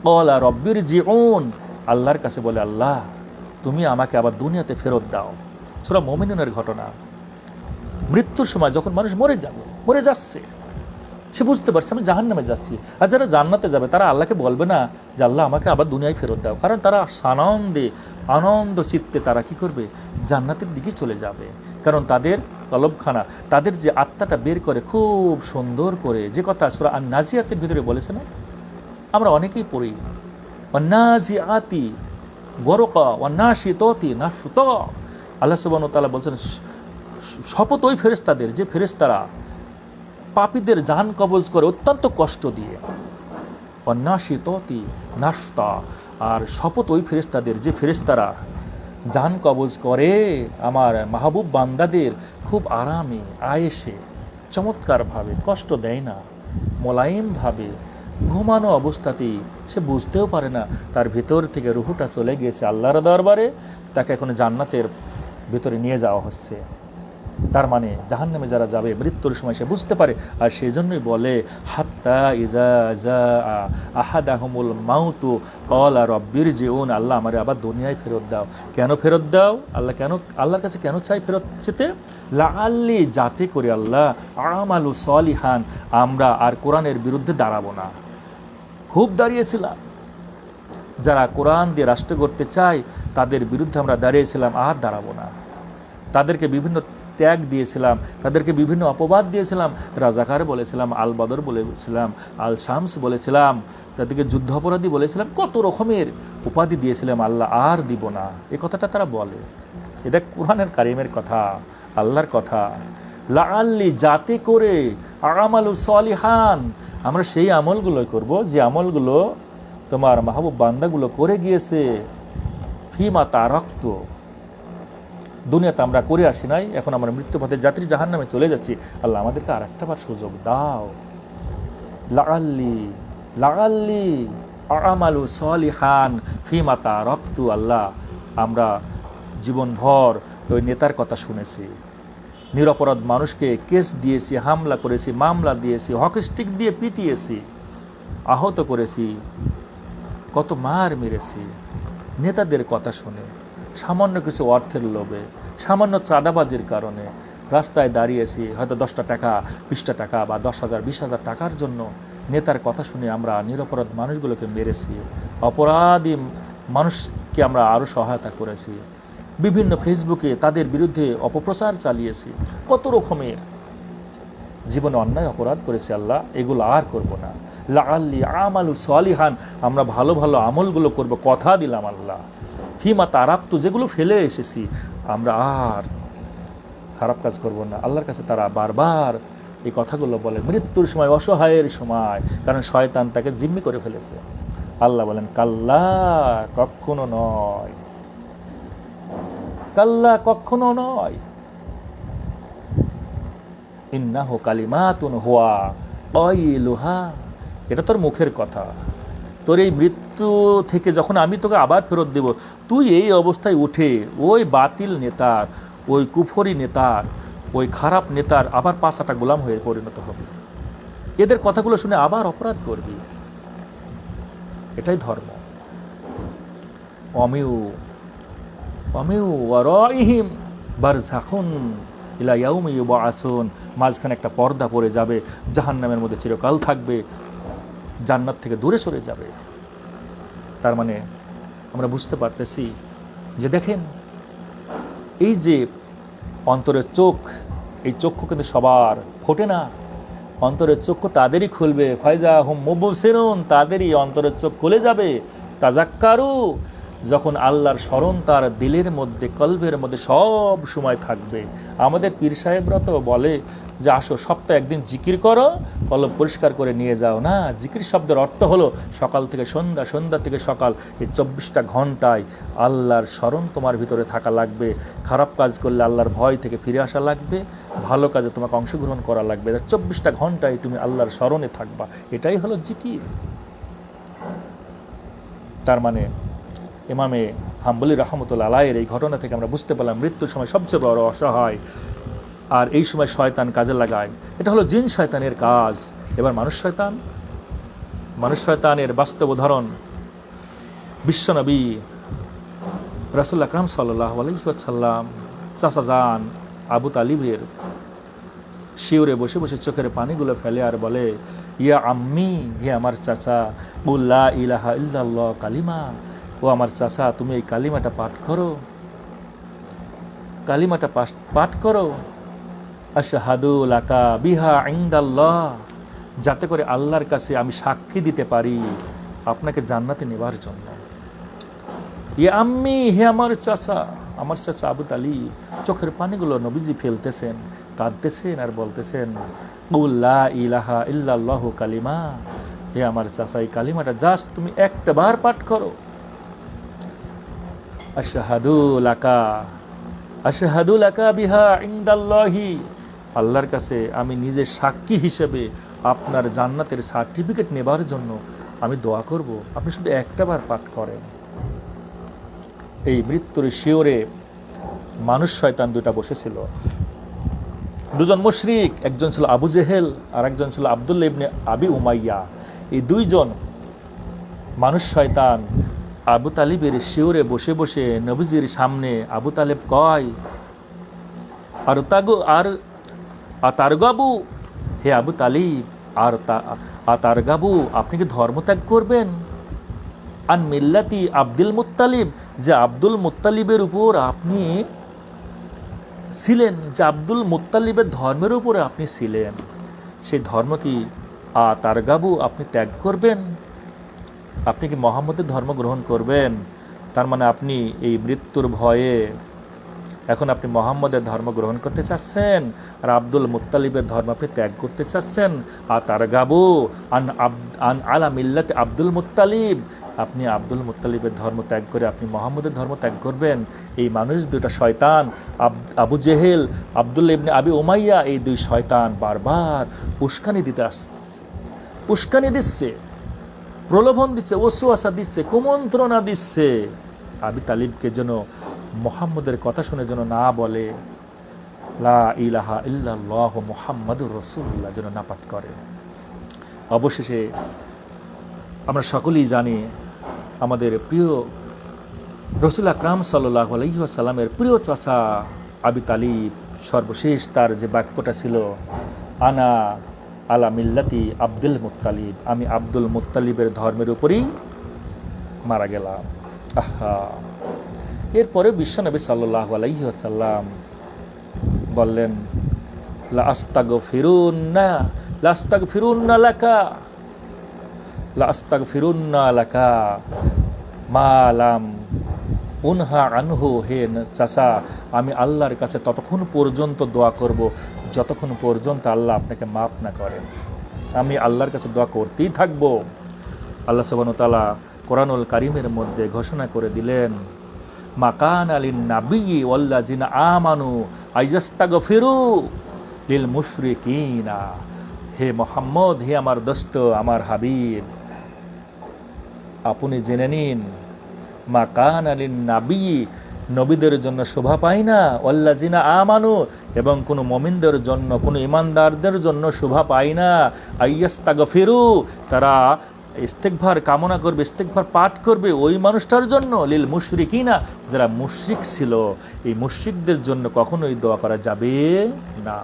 ক্বালা রব্বিরজিউন, আল্লাহর কাছে বলে আল্লাহ তুমি আমাকে আবার দুনিয়াতে ফেরত দাও। সূরা মুমিনুনের ঘটনা। মৃত্যুর সময় যখন মানুষ মরে যাচ্ছে, সে বুঝতে পারছে আমি জাহান্নামে যাচ্ছি। আর যারা জান্নাতে যাবে তারা আল্লাহকে বলবে না যে আল্লাহ আমাকে আবার দুনিয়ায় ফেরত দাও, কারণ তারা আনন্দ চিত্তে তারা কি করবে, জান্নাতের দিকে চলে যাবে। কারণ তাদের কলবখানা, তাদের যে আত্মাটা বের করে খুব সুন্দর করে, যে কথা সূরা আন-নাজিয়াতের ভিতরে বলেছে না, আমরা অনেকেই পড়ি, ওয়ান-নাজিআতি গরকা ওয়ান-নাশিতাতি নাশতা। আল্লাহ সুবহানাহু ওয়া তাআলা বলছেন শপথ ওই ফেরেশতাদের, যে ফেরেশতারা পাপীদের জান কবজ করে অত্যন্ত কষ্ট দিয়ে। অন্যাসিততি নাশতা, আর শপথ ওই ফেরেশতাদের যে ফেরেশতারা জান কবজ করে আমার মাহবুব বান্দাদের খুব আরামে আয়েসে চমৎকারভাবে, কষ্ট দেয় না, মোলায়েমভাবে, ঘুমানো অবস্থাতেই। সে বুঝতেও পারে না তার ভেতর থেকে রুহুটা চলে গিয়েছে আল্লাহর দরবারে, তাকে এখন জান্নাতের ভেতরে নিয়ে যাওয়া হচ্ছে। তার মানে জাহান্নামে যারা যাবে মৃত্যুর সময় সে বুঝতে পারে। আর সেই জন্যই বলে হাত্তা ইজা জা আহাদাহুমুল মাউতু ক্বালা রাব্বিরজিউন, আল্লাহ আমারে আবার দুনিয়ায় ফেরত দাও। কেন ফেরত দাও? আল্লাহর কাছে কেন চাই ফেরত যেতে? লাআল্লি, যাতে করে আল্লাহ আমালু সলিহান, আমরা আর কোরআনের বিরুদ্ধে দাঁড়াবো না। খুব দাঁড়িয়েছিলাম, যারা কোরআন দিয়ে রাষ্ট্র করতে চায় তাদের বিরুদ্ধে আমরা দাঁড়িয়েছিলাম, আর দাঁড়াবো না। তাদেরকে বিভিন্ন ত্যাগ দিয়েছিলাম, তাদেরকে বিভিন্ন অপবাদ দিয়েছিলাম, রাজাকার বলেছিলাম, আল বদর বলেছিলাম, আল শামস বলেছিলাম, তাদেরকে যুদ্ধ অপরাধী বলেছিলাম, কত রকমের উপাধি দিয়েছিলাম, আল্লাহ আর দিব না, এই কথাটা তারা বলে। এটা কোরআনের কারিমের কথা, আল্লাহর কথা। লাআল্লি, যাতে করে আমালু সলিহান, আমরা সেই আমলগুলোই করব যে আমলগুলো তোমার মাহবুব বান্দাগুলো করে গিয়েছে। ফিমা তারাক্ত, দুনিয়াতে আমরা করে আসি নাই, এখন আমরা মৃত্যুপথে যাত্রী জাহান্নামে চলে যাচ্ছি। আল্লাহ আমাদেরকে আর একটা বার সুযোগ দাও। লাআল্লি লাআল্লি আমালু সলিহান ফিমা তারাক্তু, আল্লাহ আমরা জীবনভর ওই নেতার কথা শুনেছি, নিরপরাধ মানুষকে কেস দিয়েছি, হামলা করেছি, মামলা দিয়েছি, হকি স্টিক দিয়ে পিটিয়েছি, আহত করেছি, কত মার মেরেছি নেতাদের কথা শুনে, সামান্য কিছু অর্থের লোভে, সামান্য চাঁদাবাজির কারণে রাস্তায় দাঁড়িয়েছি, হয়তো 10টা টাকা, 20টা টাকা বা 10,000, 20,000 টাকার জন্য নেতার কথা শুনে আমরা নিরপরাধ মানুষগুলোকে মেরেছি, অপরাধী মানুষকে আমরা আরও সহায়তা করেছি, বিভিন্ন ফেসবুকে তাদের বিরুদ্ধে অপপ্রচার চালিয়েছি, কত রকমের জীবনে অন্যায় অপরাধ করেছি। আল্লাহ এগুলো আর করব না। লাআল্লি আমালু সলিহান, আমরা ভালো ভালো আমলগুলো করব, কথা দিলাম আল্লাহ। ফিমা তারাক্তু, যেগুলো ফেলে এসেছি আমরা আর খারাপ কাজ করব না। আল্লাহর কাছে তারা বারবার এই কথাগুলো বলে মৃত্যুর সময়, অসহায়ের সময়, কারণ শয়তান তাকে জিম্মি করে ফেলেছে। আল্লাহ বলেন কাল্লা, কখনো নয়, কাল্লা কখনো নয়, ইন্নাহু কালিমাতুন হুয়া কাইলুহা, এটা তোর মুখের কথা। তোর এই মৃত্যু থেকে যখন আমি তোকে আবার ফেরত দেব, তুই এই অবস্থায় উঠে ওই বাতিল নেতার, ওই কুফরি নেতার, ওই খারাপ নেতার আবার 5 গোলাম হয়ে পরিণত হবে। এদের কথাগুলো শুনে আবার অপরাধ করবি, এটাই ধর্ম। অমিউ অমিউ ওয়ারাইহিম বারযাখুন ইলা ইয়াউমি ইউবআসুন, মাঝখানে একটা পর্দা পড়ে যাবে, জাহান্নামের মধ্যে চিরকাল থাকবে, জান্নাত থেকে দূরে সরে যাবে। তার মানে আমরা বুঝতে পারতেছি যে দেখেন, এই যে অন্তরের চোখ, এই চক্ষু কিন্তু সবার ফোটে না, অন্তরের চক্ষু তাদেরই খুলবে। ফাইজা হুম মুবসিরুন, তাদেরই অন্তরের চোখ খুলে যাবে। তাযাক্কারু, যখন আল্লাহর স্মরণ তার দিলের মধ্যে, কলবের মধ্যে সব সময় থাকবে। আমাদের পীর সাহেবরা তো বলে যে আসো সপ্তাহে একদিন জিকির করো, কলব পরিষ্কার করে নিয়ে যাও। না, জিকির শব্দের অর্থ হলো সকাল থেকে সন্ধ্যা, সন্ধ্যা থেকে সকাল, এই 24টা ঘন্টায় আল্লাহর স্মরণ তোমার ভিতরে থাকা লাগবে। খারাপ কাজ করলে আল্লাহর ভয় থেকে ফিরে আসা লাগবে, ভালো কাজে তোমাকে অংশগ্রহণ করা লাগবে। 24টা ঘন্টায় তুমি আল্লাহর স্মরণে থাকবা, এটাই হলো জিকির। তার মানে ইমামে হাম্বলি রাহমাতুল্লাহ আলাইহির এই ঘটনা থেকে আমরা বুঝতে পারলাম মৃত্যুর সময় সবচেয়ে বড় অসহায়, আর এই সময় শয়তান কাজে লাগায়। এটা হলো জিন শয়তানের কাজ। এবার মানুষ শয়তানের বাস্তব উদাহরণ বিশ্বনবী রাসূল আকরাম সাল্লাল্লাহু আলাইহি ওয়াসাল্লাম চাচা যান আবু তালিবের শিউরে বসে বসে চোখের পানিগুলো ফেলে আর বলে, ইয়া আম্মি, হে আমার চাচা, কুল লা ইলাহা ইল্লাল্লাহ কালিমা, ও আমার চাচা তুমি এই কালিমাটা পাঠ করো, কালিমাটা পাঠ করো, আশহাদু লাকা বিহা ইনদাল্লাহ, যাতে করে আল্লাহর কাছে আমি সাক্ষী দিতে পারি আপনাকে জান্নাতে নেবার জন্য। ইয়া আম্মি, হে আমার চাচা আবু তালিব, চোখের পানিগুলো নবীজি ফেলতেছেন, কাঁদতেছেন আর বলতেছেন, কুল লা ইলাহা ইল্লাল্লাহু কালিমা, হে আমার চাচা, এই কালিমাটা জাস্ট তুমি একটা বার পাঠ করো, আশহাদু লাকা, আশহাদু লাকা বিহা ইনদাল্লাহি, আল্লাহর কাছে আমি নিজে সাক্ষী হিসেবে আপনার জান্নাতের সার্টিফিকেট নেবার জন্য আমি দোয়া করব, আপনি শুধু একটা বার পাঠ করেন। এই মৃত্যুর শিওরে মানুষ শয়তান দুটা বসেছিল, দুজন মুশরিক, একজন ছিল আবু জেহেল আর একজন ছিল আব্দুল্লাহ ইবনে আবি উমাইয়া। এই দুইজন মানুষ শয়তান আবু তালিবের শিওরে বসে বসে নবীজির সামনে আবু তালেব কয়, আর তারগাবু, হে আবু তালিব, তারগাবু, আপনি কি ধর্মত্যাগ করবেন? আন মিল্লাতি আব্দুল মুত্তালিব, যে আব্দুল মুত্তালিবের উপর আপনি ছিলেন, যে আব্দুল মুত্তালিবের ধর্মের উপরে আপনি ছিলেন, সেই ধর্ম কি তারগাবু আপনি ত্যাগ করবেন? আপনি কি মুহাম্মদের ধর্ম গ্রহণ করবেন? তার মানে আপনি এই মৃত্যুর ভয়ে এখন আপনি মুহাম্মদের ধর্ম গ্রহণ করতে চাচ্ছেন, আর আব্দুল মুত্তালিবের ধর্ম আপনি ত্যাগ করতে চাচ্ছেন। তারগাবু আন আলা মিল্লাতি আব্দুল মুত্তালিব, আপনি আব্দুল মুত্তালিবের ধর্ম ত্যাগ করে আপনি মুহাম্মদের ধর্ম ত্যাগ করবেন। এই মানুষ দুটা শয়তান, আবু জেহেল, আব্দুল্লাহ ইবনে আবি উমাইয়া, এই দুই শয়তান বারবার উস্কানি দিচ্ছে, প্রলোভন দিচ্ছে, ওয়াসওয়াসা দিচ্ছে, কুমন্ত্রণা দিচ্ছে আবি তালিবকে যেন মুহাম্মদের কথা শুনে যেন না বলে লা ইলাহা ইল্লাল্লাহু মুহাম্মাদুর রাসূলুল্লাহ, যেন না পাঠ করে। অবশেষে আমরা সকলেই জানি আমাদের প্রিয় রাসূল আকরাম সাল্লাল্লাহু আলাইহি ওয়াসাল্লামের প্রিয় চাচা আবি তালিব সর্বশেষ তার যে বাক্যটা ছিল, আনা আলা মিল্লাতি আব্দুল মুত্তালিব, আমি আব্দুল মুত্তালিবের ধর্মের উপরেই মারা গেলাম। আহা, এরপরে বিশ্বনবী সাল্লাল্লাহু আলাইহি ওয়াসাল্লাম বললেন, লা আস্তাগফিরুন্না লাকা মা লাম উনহা আনহু, হে চাচা, আমি আল্লাহর কাছে ততক্ষণ পর্যন্ত দোয়া করব যতক্ষণ পর্যন্ত আল্লাহ আপনাকে মাফ না করেন। আমি আল্লাহর কাছে দোয়া করতেই থাকবো। আল্লাহ সুবহানাহু ওয়া তাআলা কোরআনুল কারীমের মধ্যে ঘোষণা করে দিলেন, মাকান আলিন নাবিয়্যি ওয়াল্লাযিনা আমানু আইয়াস্তাগফিরু লিল মুশরিকিনা, হে মুহাম্মদ, হে আমার দোস্ত, আমার হাবিব, আপনি জেনে নিন, মাকান আলিন নাবিয়্যি, নবীদের জন্য শোভা পায় না, ওয়াল্লাযিনা আমানু, এবং কোনো মুমিনদের জন্য, কোনো ইমানদারদের জন্য শোভা পায় না, আইয়াস্তাগফিরু, তারা ইস্তেগফার কামনা করবে, ইস্তেগফার পাঠ করবে ওই মানুষটার জন্য, লিল মুশরিকিনা, যারা মুশরিক ছিল, এই মুশরিকদের জন্য কখনোই দোয়া করা যাবে না।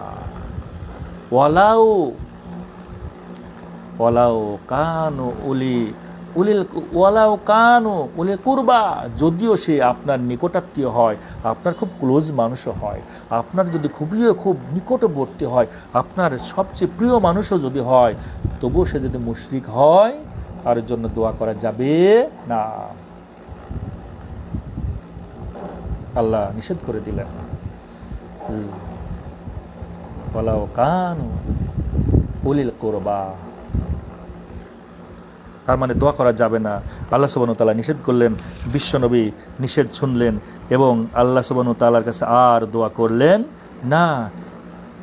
ওয়ালাউ কানু উলি কুরবা, যদিও সে আপনার নিকটাত্মীয় হয়, আপনার খুব ক্লোজ মানুষও হয়, আপনার যদি খুব নিকটবর্তী হয়, আপনার সবচেয়ে প্রিয় মানুষও যদি হয়, তবুও সে যদি মুশরিক হয়, তার জন্য দোয়া করা যাবে না। আল্লাহ নিষেধ করে দিলেন, ওয়ালাউ কানু উলিল কুরবা, তার মানে দোয়া করা যাবে না। আল্লাহ সুবহানাহু ওয়া তাআলা নিষেধ করলেন, বিশ্বনবী নিষেধ শুনলেন এবং আল্লাহ সুবহানাহু ওয়া তাআলার কাছে আর দোয়া করলেন না।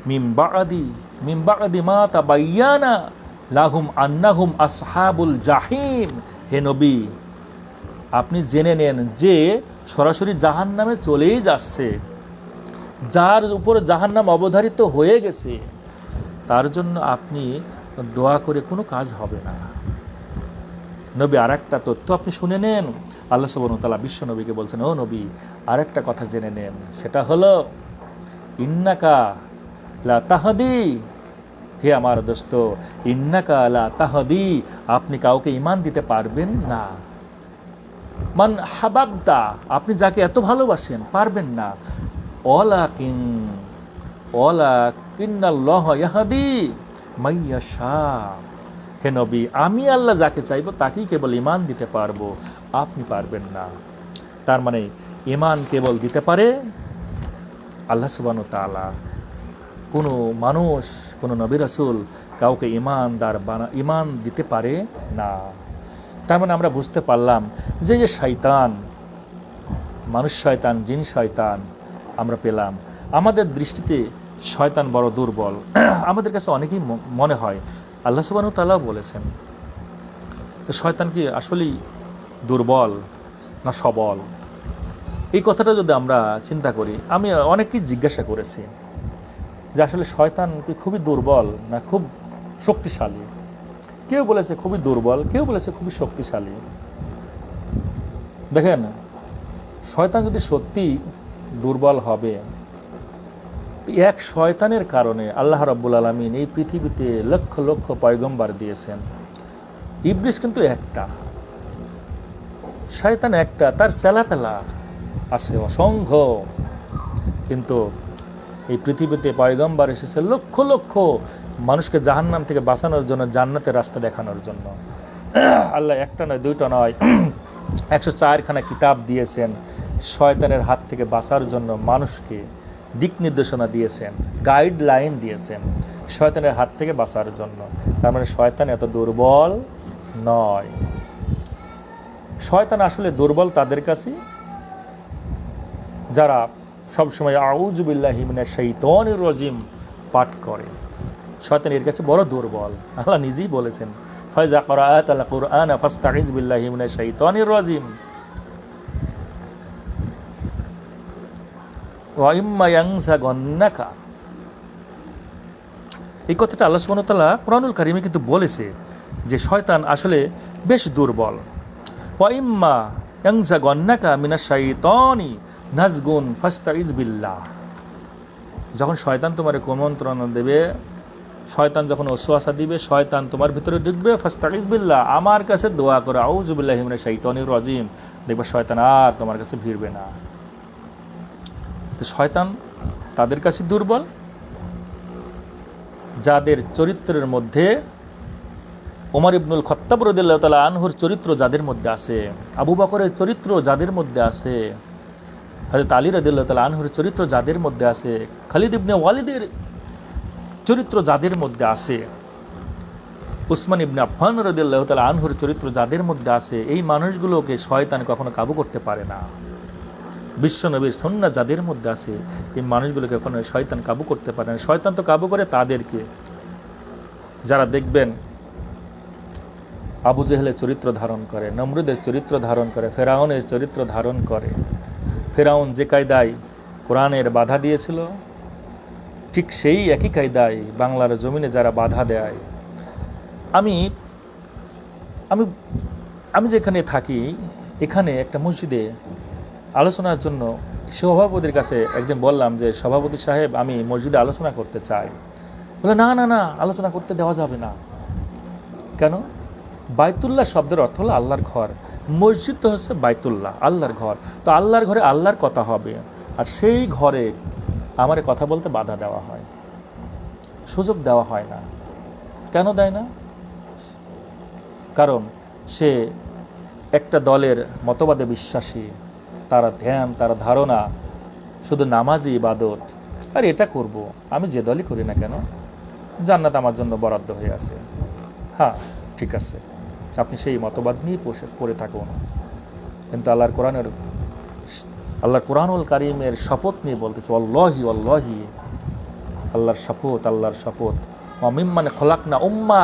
মিন বা'দি মা তাবায়্যানা লাহুম আন্নাহুম আসহাবুল জাহিম, হে নবী, আপনি জেনে নেন যে সরাসরি জাহান্নামে চলেই যাচ্ছে, যার উপর জাহান্নাম অবধারিত হয়ে গেছে, তার জন্য আপনি দোয়া করে কোনো কাজ হবে না। নবী আরেকটা তথ্য আপনি শুনে নেন, আল্লাহ সুবহানাহু ওয়া তাআলা বিশ্ব নবীকে বলছেন, ও নবী, আরেকটা কথা জেনে নেন, সেটা হলো ইন্নাকা লা তাহদি, হে আমার দোস্ত, ইন্নাকা লা তাহদি, আপনি কাউকে ঈমান দিতে পারবেন না। মান হাবাবতা, আপনি যাকে এত ভালোবাসেন, পারবেন না। ওয়ালাকিন্নাল্লাহ ইয়াহদি মাইয়াশা, হে নবী, আমি আল্লাহ যাকে চাইবো তাকেই কেবল ঈমান দিতে পারবো, আপনি পারবেন না। তার মানে ঈমান কেবল দিতে পারে আল্লাহ সুবহানাহু ওয়া তাআলা। কোনো মানুষ, কোনো নবী রাসূল কাউকে ঈমান দিতে পারে না। তার মানে আমরা বুঝতে পারলাম যে শয়তান, মানুষ শয়তান, জিন শয়তান আমরা পেলাম। আমাদের দৃষ্টিতে শয়তান বড় দুর্বল। আমাদের কাছে অনেকেই মনে হয়, আল্লাহ সুবহানাহু ওয়া তাআলা বলেছেন, তো শয়তান কি আসলেই দুর্বল না সবল? এই কথাটা যদি আমরা চিন্তা করি, আমি অনেককেই জিজ্ঞাসা করেছি যে আসলে শয়তান কি খুবই দুর্বল না খুব শক্তিশালী? কেউ বলেছে খুবই দুর্বল, কেউ বলেছে খুবই শক্তিশালী। দেখেন, শয়তান যদি সত্যি দুর্বল হবে, এক শয়তানের কারণে আল্লাহ রাব্বুল আলামিন এই পৃথিবীতে লক্ষ লক্ষ পয়গম্বর দিয়েছেন। ইবলিস কিন্তু একটা, শয়তান একটা, তার চেলাপেলা আছে অসংখ্য। কিন্তু এই পৃথিবীতে পয়গম্বর এসেছে লক্ষ লক্ষ মানুষকে জাহান্নাম থেকে বাঁচানোর জন্য, জান্নাতের রাস্তা দেখানোর জন্য। আল্লাহ একটা নয়, দুইটা নয়, 104খানা কিতাব দিয়েছেন শয়তানের হাত থেকে বাঁচার জন্য। মানুষকে দিক নির্দেশনা দিয়েছেন, গাইডলাইন দিয়েছেন শয়তানের হাত থেকে বাঁচার জন্য। তার মানে শয়তান এত দুর্বল নয়। শয়তান আসলে দুর্বল তাদের কাছে যারা সবসময় আউযু বিল্লাহি মিনাশ শাইতানির রাজিম পাঠ করে। শয়তান এর কাছে বড় দুর্বল। আল্লাহ নিজেই বলেছেন, ফাইজা ক্রাআতাল কুরআন ফাস্তাইজ বিল্লাহি মিনাশ শাইতানির রাজিম ওয়া ইম্মা ইয়ানসাগান্নাকা। এই কথাটা আল্লাহ সুবহানাহু ওয়া তাআলা কুরআনুল কারীমে কিন্তু বলেছে যে শয়তান আসলে বেশ দুর্বল। ওয়া ইম্মা ইয়ানসাগান্নাকা মিনাশ শাইতানি নাজগুন ফাস্তাইজ বিল্লাহ। যখন শয়তান তোমার কুমন্ত্রণা দেবে, শয়তান যখন ওয়াসওয়াসা দিবে, শয়তান তোমার ভিতরে ঢুকবে, ফাস্তাইজ বিল্লাহ, আমার কাছে দোয়া করো, আউযু বিল্লাহি মিনাশ শাইতানির রাজিম, দেখবে শয়তান আর তোমার কাছে ভিড়বে না। তো শয়তান তাদের কাছে দুর্বল যাদের চরিত্রের মধ্যে ওমর ইবনুল খাত্তাব রাদিয়াল্লাহু তাআলা আনহুর চরিত্র যাদের মধ্যে আছে, আবু বকরের চরিত্র যাদের মধ্যে আছে, হযরত আলী রাদিয়াল্লাহু তাআলা আনহুর চরিত্র যাদের মধ্যে আছে, খালিদ ইবনে ওয়ালিদের চরিত্র যাদের মধ্যে আছে, উসমান ইবনে আফফান রাদিয়াল্লাহু তাআলা আনহুর চরিত্র যাদের মধ্যে আছে, এই মানুষগুলোকে শয়তান কখনো কাবু করতে পারে না। বিশ্বনবীর সুন্নাহ যাদের মধ্যে আছে, এই মানুষগুলোকে কখনো শয়তান কাবু করতে পারে না। শয়তান তো কাবু করে তাদেরকে যারা দেখবেন আবু জেহেলের চরিত্র ধারণ করে, নমরুদের চরিত্র ধারণ করে, ফেরাউনের চরিত্র ধারণ করে। ফেরাউন যে কায়দায় কোরআনের বাধা দিয়েছিল, ঠিক সেই একই কায়দায় বাংলার জমিনে যারা বাধা দেয়। আমি আমি আমি যেখানে থাকি, এখানে একটা মসজিদে আলোচনার জন্য সভাপতির কাছে একদিন বললাম যে, সভাপতি সাহেব, আমি মসজিদে আলোচনা করতে চাই। বলে, না না না, আলোচনা করতে দেওয়া যাবে না। কেন? বাইতুল্লাহ শব্দের অর্থ হলো আল্লাহর ঘর। মসজিদ তো হচ্ছে বাইতুল্লাহ, আল্লাহর ঘর। তো আল্লাহর ঘরে আল্লাহর কথা হবে, আর সেই ঘরে আমারে কথা বলতে বাধা দেওয়া হয়, সুযোগ দেওয়া হয় না। কেন দেয় না? কারণ সে একটা দলের মতবাদে বিশ্বাসী, তারা ধ্যান, তারা ধারণা শুধু নামাজি ইবাদত। আর এটা করব, আমি যে দলই করি না কেন, জান্নাত আমার জন্য বরাদ্দ হয়ে আছে। হ্যাঁ, ঠিক আছে, আপনি সেই মতবাদ নিয়ে পড়ে থাকুন। কিন্তু আল্লাহর কোরআনুল কারীমের শপথ নিয়ে বলতেছে, আল্লাহি আল্লাহি, আল্লাহর শপথ, আল্লাহর শপথ। অমিম্মানে খলাকনা উম্মা,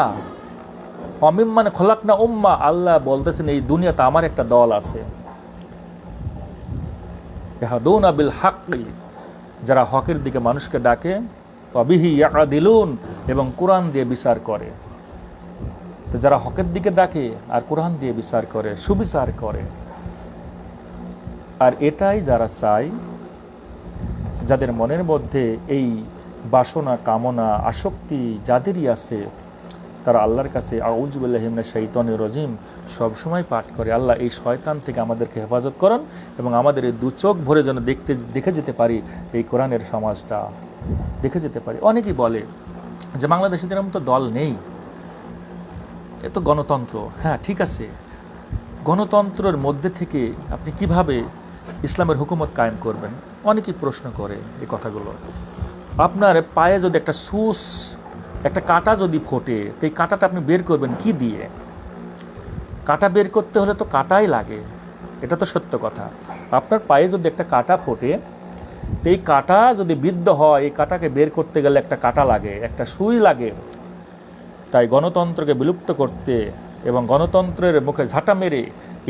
অমিম্মানে খলাকনা উম্মা। আল্লাহ বলতেছেন, এই দুনিয়াতে আমার একটা দল আছে, ইয়াহদুনা বিল হাক্কি, যারা হকের দিকে মানুষকে ডাকে, ওয়া বিহি ইয়াদিলুন, এবং কোরআন দিয়ে বিচার করে। তো যারা হকের দিকে ডাকে আর কোরআন দিয়ে বিচার করে, সুবিচার করে, আর এটাই যারা চায়, যাদের মনের মধ্যে এই বাসনা, কামনা, আসক্তি যাদেরই আছে, তারা আল্লাহর কাছে আউযু বিল্লাহি মিনাশ শাইতানির রাজিম সবসময় পাঠ করে। আল্লাহ এই শয়তান থেকে আমাদেরকে হেফাজত করুন, এবং আমাদের এই দুচোখ ভরে যেন দেখে যেতে পারি, এই কোরআনের সমাজটা দেখে যেতে পারি। অনেকেই বলে যে বাংলাদেশিদের মতো দল নেই, এ তো গণতন্ত্র। হ্যাঁ, ঠিক আছে, গণতন্ত্রের মধ্যে থেকে আপনি কিভাবে ইসলামের হুকুমত কায়েম করবেন? অনেকেই প্রশ্ন করে এই কথাগুলো। আপনার পায়ে যদি একটা সুস, একটা কাঁটা যদি ফোটে, তো এই কাঁটাটা আপনি বের করবেন কি দিয়ে? কাঁটা বের করতে হলে তো কাঁটাই লাগে, এটা তো সত্য কথা। আপনার পায়ে যদি একটা কাঁটা ফোটে, তো এই কাঁটা যদি বিদ্ধ হয়, এই কাঁটাকে বের করতে গেলে একটা কাঁটা লাগে, একটা সুই লাগে। তাই গণতন্ত্রকে বিলুপ্ত করতে এবং গণতন্ত্রের মুখে ঝাঁটা মেরে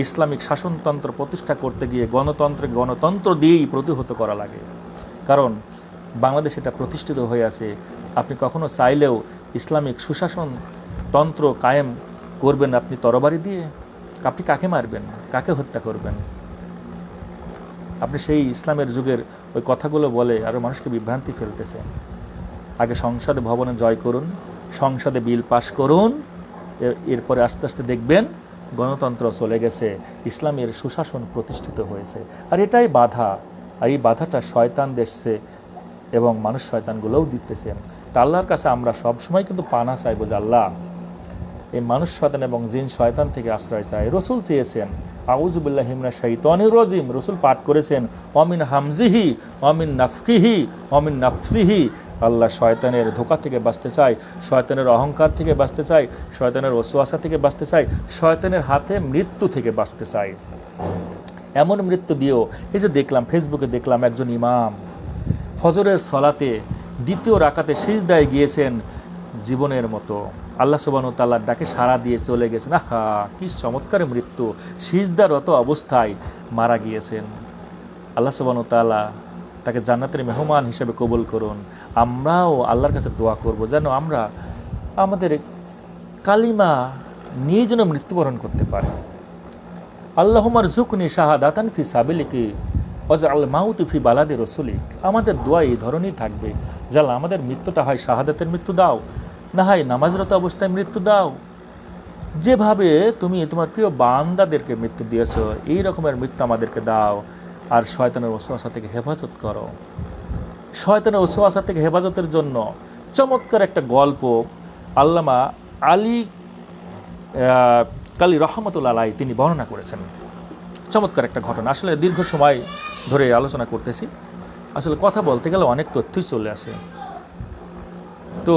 ইসলামিক শাসনতন্ত্র প্রতিষ্ঠা করতে গিয়ে গণতন্ত্রকে গণতন্ত্র দিয়েই প্রতিহত করা লাগে। কারণ বাংলাদেশ এটা প্রতিষ্ঠিত হয়ে আছে। আপনি কখনো চাইলেও ইসলামিক সুশাসন তন্ত্র কায়েম করবেন আপনি তরবারি দিয়ে? আপনি কাকে মারবেন, কাকে হত্যা করবেন? আপনি সেই ইসলামের যুগের ওই কথাগুলো বলে আরও মানুষকে বিভ্রান্তি ফেলতেছে। আগে সংসদে ভবনে জয় করুন, সংসদে বিল পাশ করুন, এরপরে আস্তে আস্তে দেখবেন গণতন্ত্র চলে গেছে, ইসলামের সুশাসন প্রতিষ্ঠিত হয়েছে। আর এটাই বাধা, আর এই বাধাটা শয়তান দেখছে এবং মানুষ শয়তানগুলোও দিতেছেন। তা আল্লাহর কাছে আমরা সবসময় কিন্তু পানা চাইবো যে আল্লাহ এই মানুষ শয়তান এবং জিন শয়তান থেকে আশ্রয় চাই। রসুল চেয়েছেন আউযু বিল্লাহি মিনাশ শাইতানির রাজিম, রসুল পাঠ করেছেন অমিন হামজিহি অমিন নাফকিহি অমিন নাফসিহি। আল্লাহ শয়তানের ধোঁকা থেকে বাঁচতে চাই, শয়তানের অহংকার থেকে বাঁচতে চাই, শয়তানের ওয়াসওয়াসা থেকে বাঁচতে চাই, শয়তানের হাতে মৃত্যু থেকে বাঁচতে চাই। এমন মৃত্যু দিও, এই যে দেখলাম ফেসবুকে দেখলাম একজন ইমাম ফজরের সলাতে দ্বিতীয় রাকাতে সিজদায় গিয়েছেন জীবনের মতো, আল্লাহ সুবহানাহু ওয়া তাআলার ডাকে সাড়া দিয়ে চলে গেছেন। আহা, কি চমৎকার মৃত্যু! সিজদারত অবস্থায় মারা গিয়েছেন। আল্লাহ সুবহানাহু ওয়া তাআলা তাকে জান্নাতের মেহমান হিসেবে কবুল করুন। আমরাও আল্লাহর কাছে দোয়া করব যেন আমরা আমাদের কালিমা নিয়ে যেন মৃত্যুবরণ করতে পারি। আল্লাহুম্মা রযুকনি শাহাদাতান ফি সাবিলিকি ওয়াজআল মাউতি ফি বালাদি রাসূলিক। আমাদের দোয়া এই ধরনেরই থাকবে, জাল্লাহ আমাদের মৃত্যুটা হয় শাহাদাতের মৃত্যু দাও, না হয় নামাজরত অবস্থায় মৃত্যু দাও। যেভাবে তুমি তোমার প্রিয় বান্দাদেরকে মৃত্যু দিয়েছ, এই রকমের মৃত্যু আমাদেরকে দাও। আর শয়তানের ওয়াসওয়াসা থেকে হেফাজত করো। শয়তানের ওয়াসওয়াসা থেকে হেফাজতের জন্য চমৎকার একটা গল্প আল্লামা আলী কালী রহমতুল্লাহ আলাইহি তিনি বর্ণনা করেছেন। চমৎকার একটা ঘটনা, আসলে দীর্ঘ সময় ধরে আলোচনা করতেছি, আসলে কথা বলতে গেলে অনেক তথ্যই চলে আসে। তো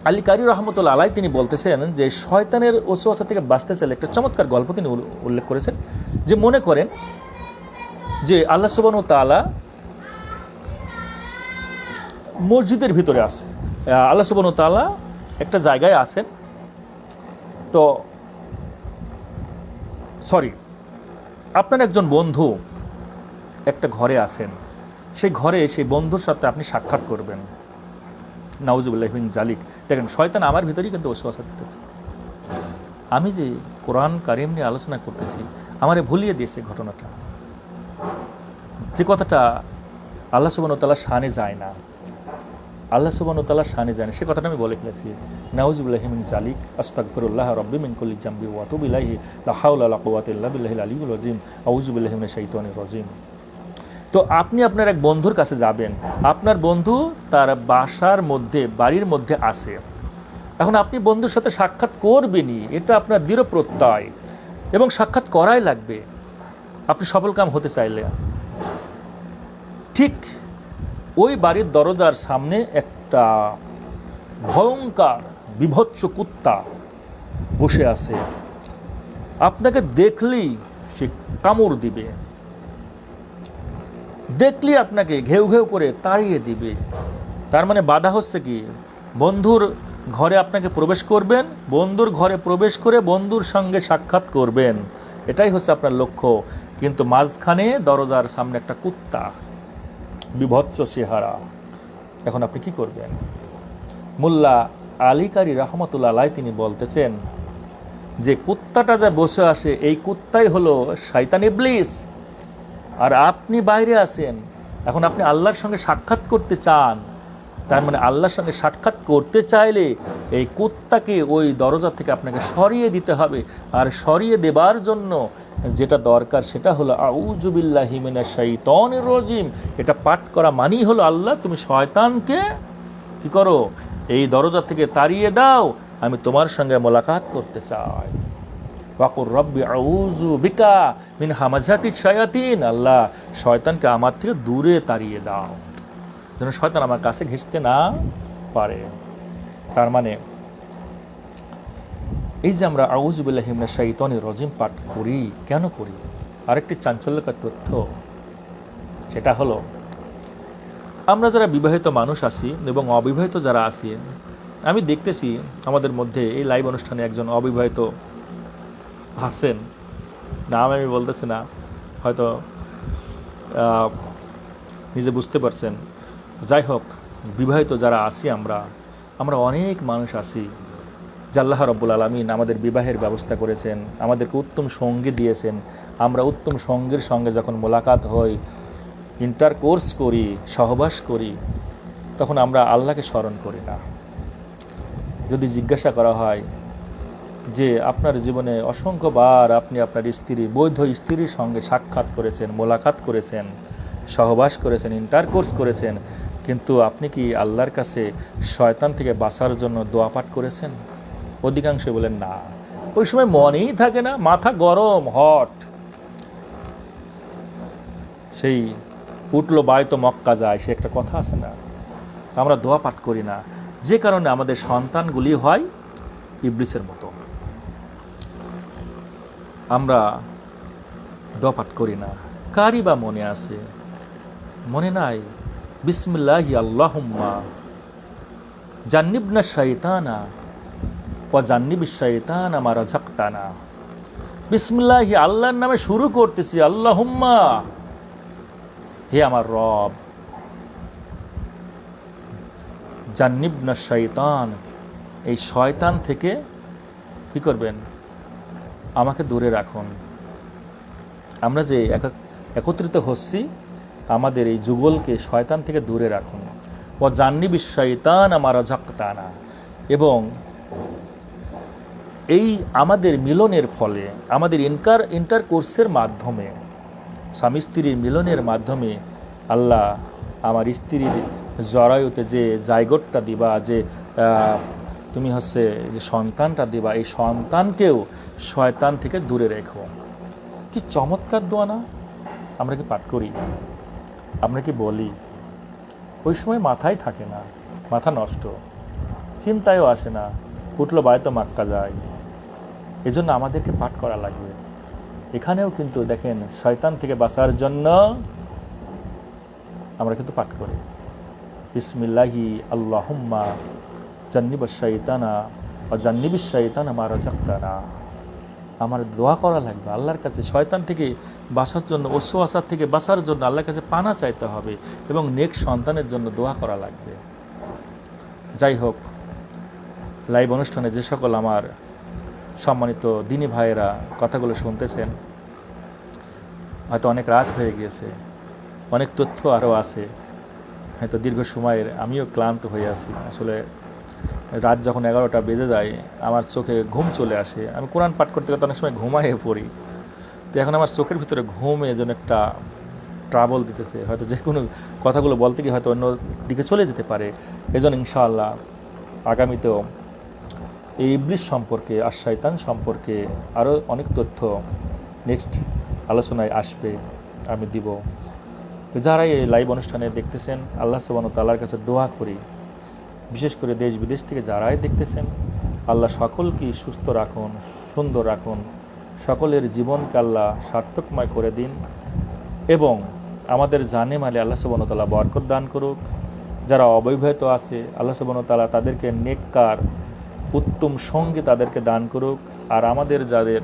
আলী কারি রহমতুল্লাহ আলাইহি তিনি বলতেছেন যে শয়তানের ওয়াসওয়াসা থেকে বাঁচতে চাইলে একটা চমৎকার গল্প তিনি উল্লেখ করেছেন। যে মনে করেন যে আল্লাহ সুবহানাহু ওয়া তাআলা মসজিদের ভিতরে আছে, আল্লাহ সুবহানাহু ওয়া তাআলা একটা জায়গায় আছেন, তো আপনার একজন বন্ধু একটা ঘরে আছেন, সেই ঘরে সেই বন্ধুর সাথে আপনি সাক্ষাৎ করবেন। নাউজুবিল্লাহি মিন জালিক। দেখেন শয়তান আমার ভিতরেই কিন্তু ওয়াসওয়াসা দিতেছে। আমি যে কোরআন কারিম নিয়ে আলোচনা করতেছি আমারে ভুলিয়ে দিয়েছে ঘটনাটা, যে কথাটা আল্লাহ সুবহানাহু ওয়া তাআলার শানে যায় না, আল্লাহ সুবহানাহু ওয়া তাআলার শানে যায় না, সে কথাটা আমি বলে ফেলেছি। নাউজুবিল্লাহি মিন জালিক, আস্তাগফিরুল্লাহ রাব্বি মিন কুল্লি জামবি ওয়া আতুবু ইলাইহি, লা হাওলা ওয়ালা কুওয়াতা ইল্লা বিল্লাহিল আলিয়্যিল আযীম, আউযু বিল্লাহি মিনাশ শাইতানির রাজীম। তো আপনি আপনার এক বন্ধুর কাছে যাবেন, আপনার বন্ধু তার বাড়ির মধ্যে আছে, এখন আপনি বন্ধুর সাথে সাক্ষাৎ করবেনই, এটা আপনার দৃঢ় প্রত্যয় এবং সাক্ষাৎ করাই লাগবে আপনি সফলকাম হতে চাইলে। ঠিক ওই বাড়ির দরজার সামনে একটা ভয়ঙ্কর বিভৎস কুত্তা বসে আছে, আপনাকে দেখলেই সে কামড় দিবে, দেখলেই আপনাকে ঘেউ ঘেউ করে তাড়িয়ে দিবে। তার মানে বাধা হচ্ছে কি, বন্ধুর ঘরে আপনাকে প্রবেশ করবেন, বন্ধুর ঘরে প্রবেশ করে বন্ধুর সঙ্গে সাক্ষাৎ করবেন, এটাই হচ্ছে আপনার লক্ষ্য। কিন্তু মাঝখানে দরজার সামনে একটা কুত্তা, বিভৎস চেহারা, এখন আপনি কি করবেন? মোল্লা আলী কারি রহমতুল্লাহ আলাইহি তিনি বলতেছেন যে কুত্তাটা যে বসে আসে এই কুত্তাই হলো শয়তান ইবলিস, আর আপনি বাইরে আছেন, এখন আপনি আল্লাহর সঙ্গে সাক্ষাৎ করতে চান, তার মানে আল্লাহর সঙ্গে সাক্ষাৎ করতে চাইলে এই কুত্তাকে ওই দরজা থেকে আপনাকে সরিয়ে দিতে হবে। আর সরিয়ে দেবার জন্য যেটা দরকার সেটা হলো আউযু বিল্লাহি মিনাশ শাইতানির রাজীম। এটা পাঠ করা মানেই হলো আল্লাহ তুমি শয়তানকে কি করো, এই দরজা থেকে তাড়িয়ে দাও, আমি তোমার সঙ্গে মোলাকাত করতে চাই। ওয়াকুর রব্বি আউযু বিকা মিন হামাজাতিশ শায়াতিন, আল্লাহ শয়তানকে আমার থেকে দূরে তাড়িয়ে দাও। যেন শয়তান আমার কাছে ঘেঁষতে না পারে। তার মানে এই যে আমরা আউযু বিল্লাহি মিনাশ শাইতানির রাজিম পাঠ করি, কেন করি? আরেকটি চাঞ্চল্যকর তথ্য, সেটা হলো আমরা যারা বিবাহিত মানুষ আছি এবং অবিবাহিত যারা আছি, আমি দেখতেছি আমাদের মধ্যে এই লাইভ অনুষ্ঠানে একজন অবিবাহিত আছেন, নাম আমি বলতেছি না, হয়তো নিজে বুঝতে পারছেন। যাই হোক, বিবাহিত যারা আছি আমরা অনেক মানুষ আছি যে আল্লাহ রাব্বুল আলামিন আমাদের বিবাহের ব্যবস্থা করেছেন, আমাদেরকে উত্তম সঙ্গী দিয়েছেন। আমরা উত্তম সঙ্গীর সঙ্গে যখন মোলাকাত হই, ইন্টারকোর্স করি, সহবাস করি, তখন আমরা আল্লাহকে স্মরণ করি না। যদি জিজ্ঞাসা করা হয় যে আপনার জীবনে অসংখ্যবার আপনি আপনার বৈধ স্ত্রীর সঙ্গে সাক্ষাৎ করেছেন, মোলাকাত করেছেন, সহবাস করেছেন, ইন্টারকোর্স করেছেন, কিন্তু আপনি কি আল্লাহর কাছে শয়তান থেকে বাঁচার জন্য দোয়া পাঠ করেছেন? অধিকাংশ বলেন না। ওই সময় মনেই থাকে না, মাথা গরম, হট, সেই উঠলো বায় তো মক্কা যায়, সে একটা কথা আছে না। আমরা দোয়া পাঠ করি না, যে কারণে আমাদের সন্তানগুলি হয় ইবলিসের মতো। আমরা দোয়া পাঠ করি না। কারই বা মনে আছে? মনে নাই? বিসমিল্লাহি আল্লাহুম্মা জান্নিবনা শাইতানা ওয়া জান্নিবিশ শাইতানা মা রাযাকতানা। বিসমিল্লাহি, আল্লাহর নামে শুরু করতেছি, আল্লাহুম্মা, হে আমার রব, জান্নিবনা শাইতান, এই শয়তান থেকে কি করবেন? আমাকে দূরে রাখুন। আমরা যে একত্রিত হচ্ছি, আমাদের এই যুগলকে শয়তান থেকে দূরে রাখুন। ও জান্নিবিশ শাইতানা মা রাযাকতানা, এবং এই আমাদের মিলনের ফলে, আমাদের ইন্টারকোর্সের মাধ্যমে, স্বামী স্ত্রীর মিলনের মাধ্যমে আল্লাহ আমার স্ত্রীর জরায়ুতে যে জায়গোটটা দিবা, যে তুমি হচ্ছে যে সন্তানটা দিবা, এই সন্তানকেও শয়তান থেকে দূরে রেখো। কি চমৎকার দোয়া না? আমরা কি পাঠ করি? আমরা কি বলি? ওই সময় মাথায় থাকে না, মাথা নষ্ট, চিন্তায়ও আসে না, উঠলো বায়তো মাক্কা যায়। এজন্য আমাদেরকে পাঠ করা লাগবে। এখানেও কিন্তু দেখেন, শয়তান থেকে বাঁচার জন্য আমরা কিন্তু পাঠ করি বিসমিল্লাহি আল্লাহুম্মা জান্নিবাশ শাইতানা ওয়া জান্নিবিশ শাইতানা মা রাযাকতানা। আমার দোয়া করা লাগবে আল্লাহর কাছে, শয়তান থেকে বাঁচার জন্য, ওসওয়াসার থেকে বাঁচার জন্য আল্লাহর কাছে পানা চাইতে হবে, এবং নেক্সট সন্তানের জন্য দোয়া করা লাগবে। যাই হোক, লাইভ অনুষ্ঠানে যে সকল আমার সম্মানিত দিনী ভাইয়েরা কথাগুলো শুনতেছেন, হয়তো অনেক রাত হয়ে গিয়েছে, অনেক তথ্য আরও আছে, হয়তো দীর্ঘ সময়ের আমিও ক্লান্ত হয়ে আছি। আসলে রাত যখন 11টা বেজে যায়, আমার চোখে ঘুম চলে আসে। আমি কোরআন পাঠ করতে করতে অনেক সময় ঘুমায়ে পড়ি। তো এখন আমার চোখের ভিতরে ঘুমে যেন একটা ট্রাবল দিতেছে, হয়তো যে কোনো কথাগুলো বলতে গিয়ে হয়তো অন্য দিকে চলে যেতে পারে। এজন্য ইনশাআল্লাহ আগামীতেও এই ইবলিস সম্পর্কে, আর শয়তান সম্পর্কে আরও অনেক তথ্য নেক্সট আলোচনায় আসবে, আমি দিব। তো যারা এই লাইভ অনুষ্ঠানে দেখতেছেন, আল্লাহ সুবহানাহু ওয়া তাআলার কাছে দোয়া করি, বিশেষ করে দেশ বিদেশ থেকে যারাই দেখতেছেন, আল্লাহ সকলকে সুস্থ রাখুন, সুন্দর রাখুন, সকলের জীবনকে আল্লাহ সার্থকময় করে দিন, এবং আমাদের জানে মালে আল্লাহ সুবহানাহু ওয়া তাআলা বরকত দান করুক। যারা অবিবাহিত আছে, আল্লাহ সুবহানাহু ওয়া তাআলা তাদেরকে নেককার উত্তম সঙ্গী তাদেরকে দান করুক। আর আমাদের যাদের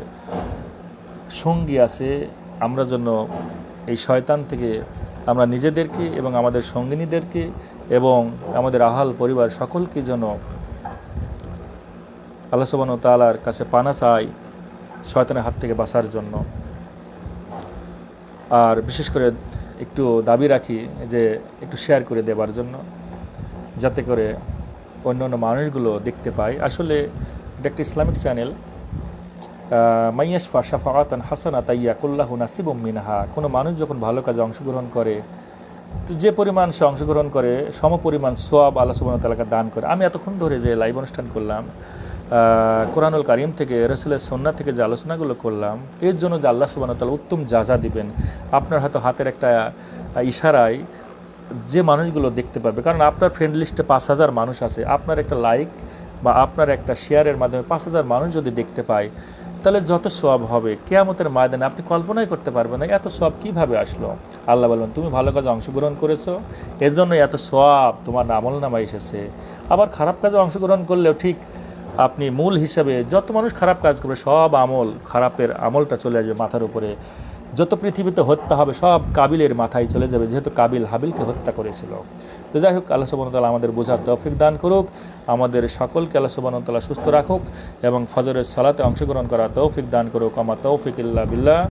সঙ্গী আছে, আমরা যেন এই শয়তান থেকে আমরা নিজেদেরকে এবং আমাদের সঙ্গিনীদেরকে এবং আমাদের আহাল পরিবার সকলকে যেন আল্লাহ সুবহানাহু ওয়া তাআলার কাছে পানা চাই শয়তানের হাত থেকে বাঁচার জন্য। আর বিশেষ করে একটু দাবি রাখি যে একটু শেয়ার করে দেবার জন্য, যাতে করে অন্য অন্য মানুষগুলো দেখতে পায়। আসলে এটা একটা ইসলামিক চ্যানেল। মাইয়াশফা শাফাআতান হাসানাতান ইয়াকুল্লাহু নাসিবুম মিনহা। কোনো মানুষ যখন ভালো কাজে অংশগ্রহণ করে, তো যে পরিমাণ সে অংশগ্রহণ করে সম পরিমাণ সওয়াব আল্লাহ সুবহানাহু ওয়া তাআলাকে দান করে। আমি এতক্ষণ ধরে যে লাইভ অনুষ্ঠান করলাম, কোরআনুল কারীম থেকে, রাসূলের সুন্নাহ থেকে যে আলোচনাগুলো করলাম, এর জন্য যে আল্লাহ সুবহানাহু ওয়া তাআলা উত্তম জাযা দিবেন। আপনার হয়তো হাতের একটা ইশারায় যে মানুষগুলো দেখতে পাবে, কারণ আপনার ফ্রেন্ড লিস্টে 5,000 মানুষ আছে, আপনার একটা লাইক বা আপনার একটা শেয়ারের মাধ্যমে 5,000 মানুষ যদি দেখতে পায়, তাহলে যত সওয়াব হবে কিয়ামতের ময়দানে আপনি কল্পনাই করতে পারবেন না এত সওয়াব কীভাবে আসলো। আল্লাহ বলবেন তুমি ভালো কাজে অংশগ্রহণ করেছো, এর জন্য এত সওয়াব তোমার আমল নামায় এসেছে। আবার খারাপ কাজে অংশগ্রহণ করলেও ঠিক আপনি মূল হিসাবে যত মানুষ খারাপ কাজ করবে সব আমল, খারাপের আমলটা চলে আসবে মাথার উপরে। যত পৃথিবীতে হত্যা হবে সব কাবিলের মাথায় চলে যাবে, যেহেতু কাবিল হাবিলকে হত্যা করেছিল। তো যাই হোক, আল্লাহ সুবহানাহু ওয়া তাআলা আমাদের বোঝার তৌফিক দান করুক, আমাদের সকলকে আল্লাহ সুবহানাহু ওয়া তাআলা সুস্থ রাখুক এবং ফজরের সালাতে অংশগ্রহণ করার তৌফিক দান করুক। আমা তৌফিক ইল্লা বিল্লাহ।